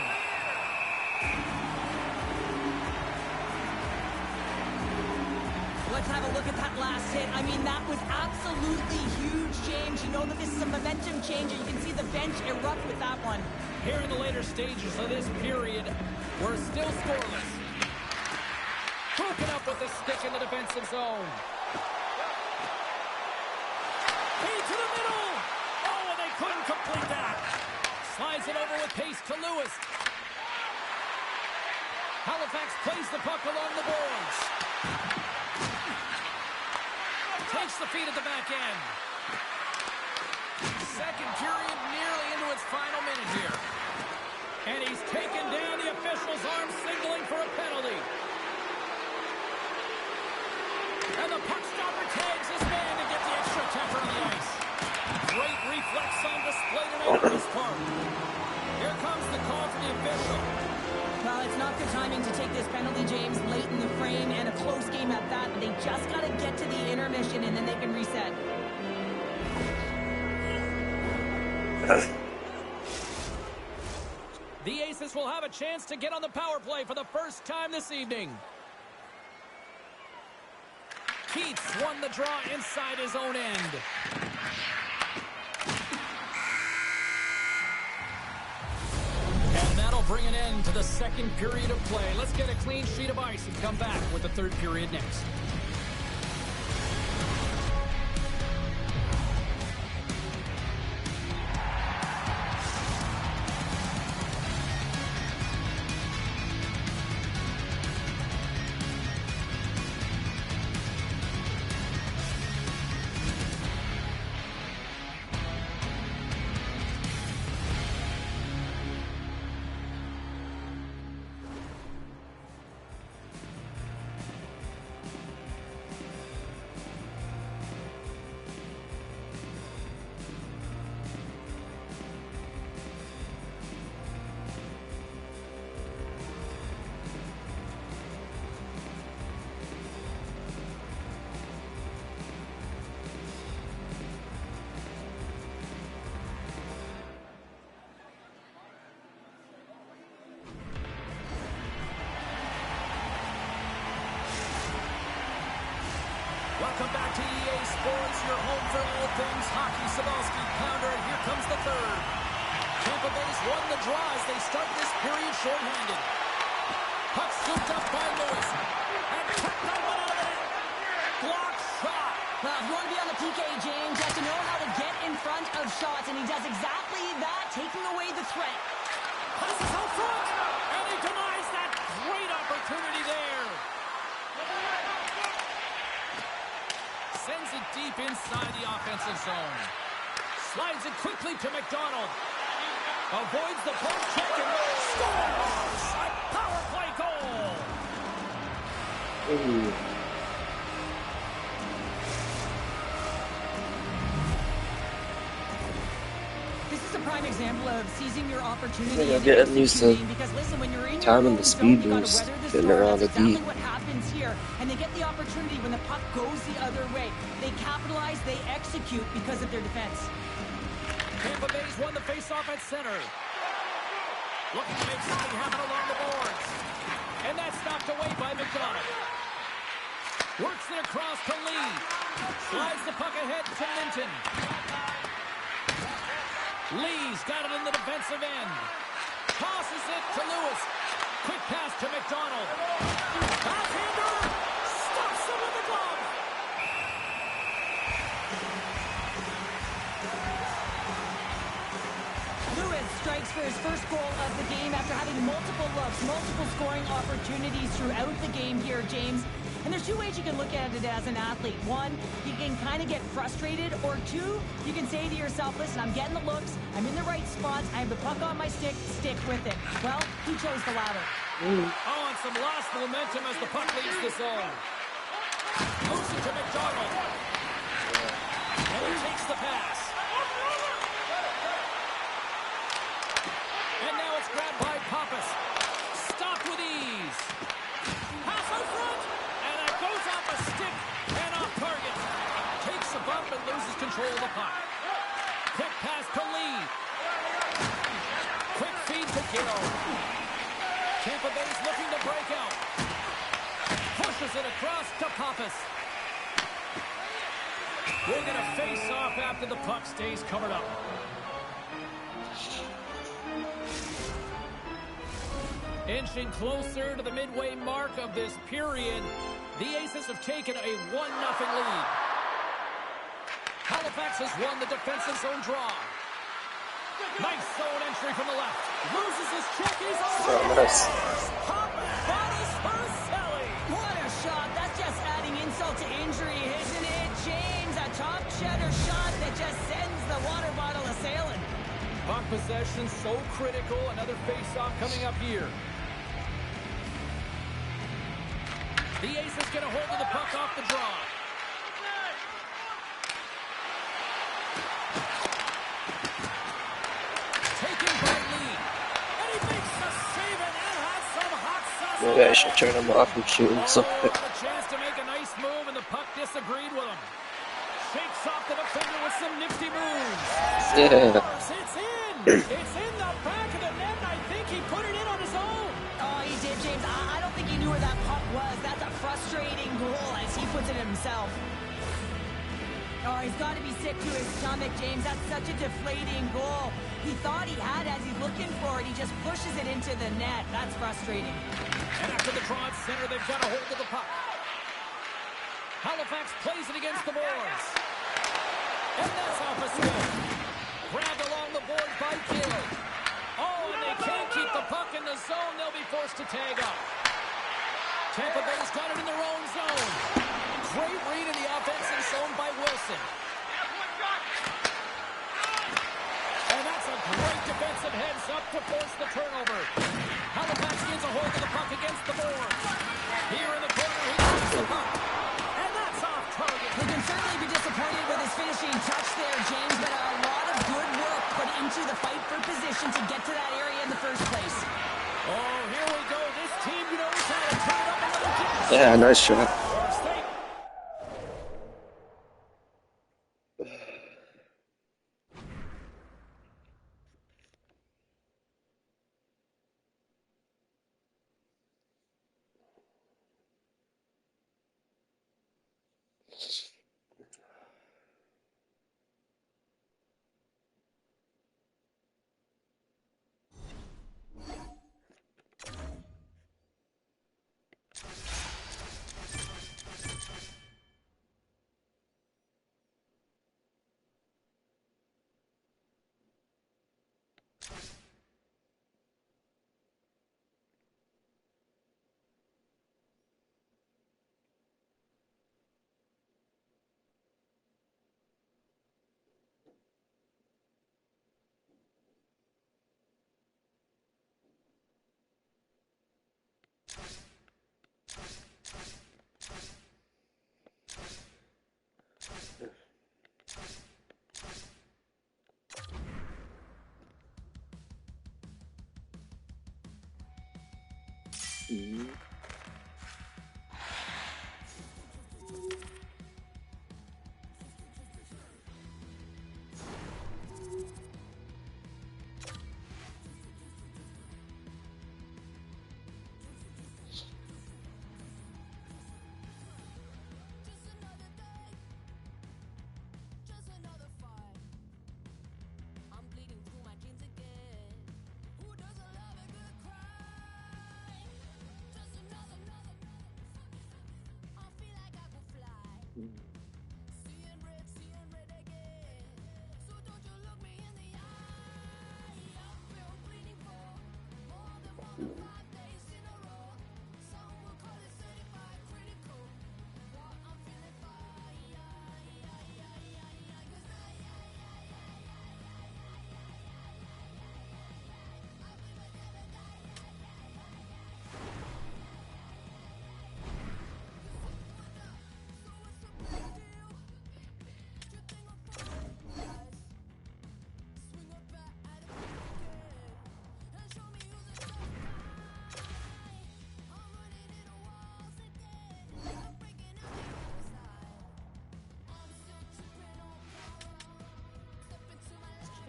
Let's have a look at that last hit. I mean, that was absolutely huge, James. You know that this is a momentum changer. You can see the bench erupt with that one. Here in the later stages of this period, we're still scoreless. Broken up with the stick in the defensive zone. Into the middle! Oh, and they couldn't complete that. Slides it over with pace to Lewis. Halifax plays the puck along the boards. Takes the feed at the back end. Second period nearly into its final minute here. And he's taken down. The official's arm signaling for a penalty. And the puck stopper tags his man to get the extra temper on the ice. Great reflex on display tonight on his part. Here comes the call for the official. Well, it's not good timing to take this penalty, James, late in the frame, and a close game at that. They just got to get to the intermission, and then they can reset. The Aces will have a chance to get on the power play for the first time this evening. Keats won the draw inside his own end. And that'll bring an end to the second period of play. Let's get a clean sheet of ice and come back with the third period next. Welcome back to EA Sports, your home for all things hockey. Sabalski pounder, and here comes the third. Tampa Bay's won the draw as they start this period shorthanded. Puck scooped up by Lewis. And tucked on one out of the net. Block shot. Well, if you want to be on the PK, James, you have to know how to get in front of shots, and he does exactly that, taking away the threat. Passes out front. And he denies that great opportunity there. Sends it deep inside the offensive zone. Slides it quickly to McDonald. Avoids the post check and scores! A power play goal! Ooh. This is a prime example of seizing your opportunity. Yeah, getting used to because listen, when you're in time your and the own speed zone, you gotta boost, weather the getting storm. around That's the beat. exactly what happens here. And they get the opportunity when the puck goes the other way. They capitalize, they execute because of their defense. Tampa Bay's won the faceoff at center. Looking to make something happen along the boards. And that's knocked away by McDonald. Works it across to Lee. Slides the puck ahead to Minton. Lee's got it in the defensive end. Tosses it to Lewis. Quick pass to McDonald. Backhander. Stops him with the glove. Lewis strikes for his first goal of the game after having multiple looks, multiple scoring opportunities throughout the game here, James. And there's two ways you can look at it as an athlete. One, you can kind of get frustrated, or two, you can say to yourself, listen, I'm getting the looks, I'm in the right spots, I have the puck on my stick with it. Well, he chose the latter. Oh, and some lost momentum as the puck leaves the zone. Moves it to McDonald. And he takes the pass. And now it's grabbed by Pappas. Stopped with ease. Pass out front. And it goes off a stick and off target. Takes a bump and loses control of the puck. Quick pass to Lee. Quick feed to Gill. Tampa Bay's looking to break out. Pushes it across to Pappas. We're going to face off after the puck stays covered up. Inching closer to the midway mark of this period, the Aces have taken a 1-0 lead. Halifax has won the defensive zone draw. Nice zone entry from the left. Loses his check. He's on. Nice. Bodies for Selly. What a shot. That's just adding insult to injury, isn't it, James? A top cheddar shot that just sends the water bottle a-sailing. Puck possession so critical. Another face-off coming up here. The Aces get a hold of the puck off the draw. Taken by Lee. And he makes a save, and that has some hot sauce. Maybe I should turn him off from shooting something. A chance to make a nice move, and the puck disagreed with him. Shakes off the defender with some nifty moves. Yeah. It's in. It's in the back of the net, and I think he put it in on his own. Oh, he did, James. I don't think he knew where that puck was. That's a frustrating goal as he puts it himself. Oh, he's got to be sick to his stomach, James. That's such a deflating goal. He thought he had as he's looking for it. He just pushes it into the net. That's frustrating. And after the draw at center, they've got a hold of the puck. Halifax plays it against the boards. And that's off a stick. Grabbed along the boards by Chel. Oh, and they can't keep the puck in the zone. They'll be forced to tag up. Tampa Bay's got it in their own zone. Great read in the offensive zone by Wilson. And that's a great defensive heads-up to force the turnover. Halifax gets a hold of the puck against the boards. Here in the corner, he takes the puck. And that's off target. He can certainly be disappointed with his finishing touch there, James, but a lot of good work put into the fight for position to get to that area in the first place. Oh, here we go. This team knows how to turn it up a little bit. Yeah, nice shot.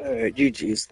Alright, GG's.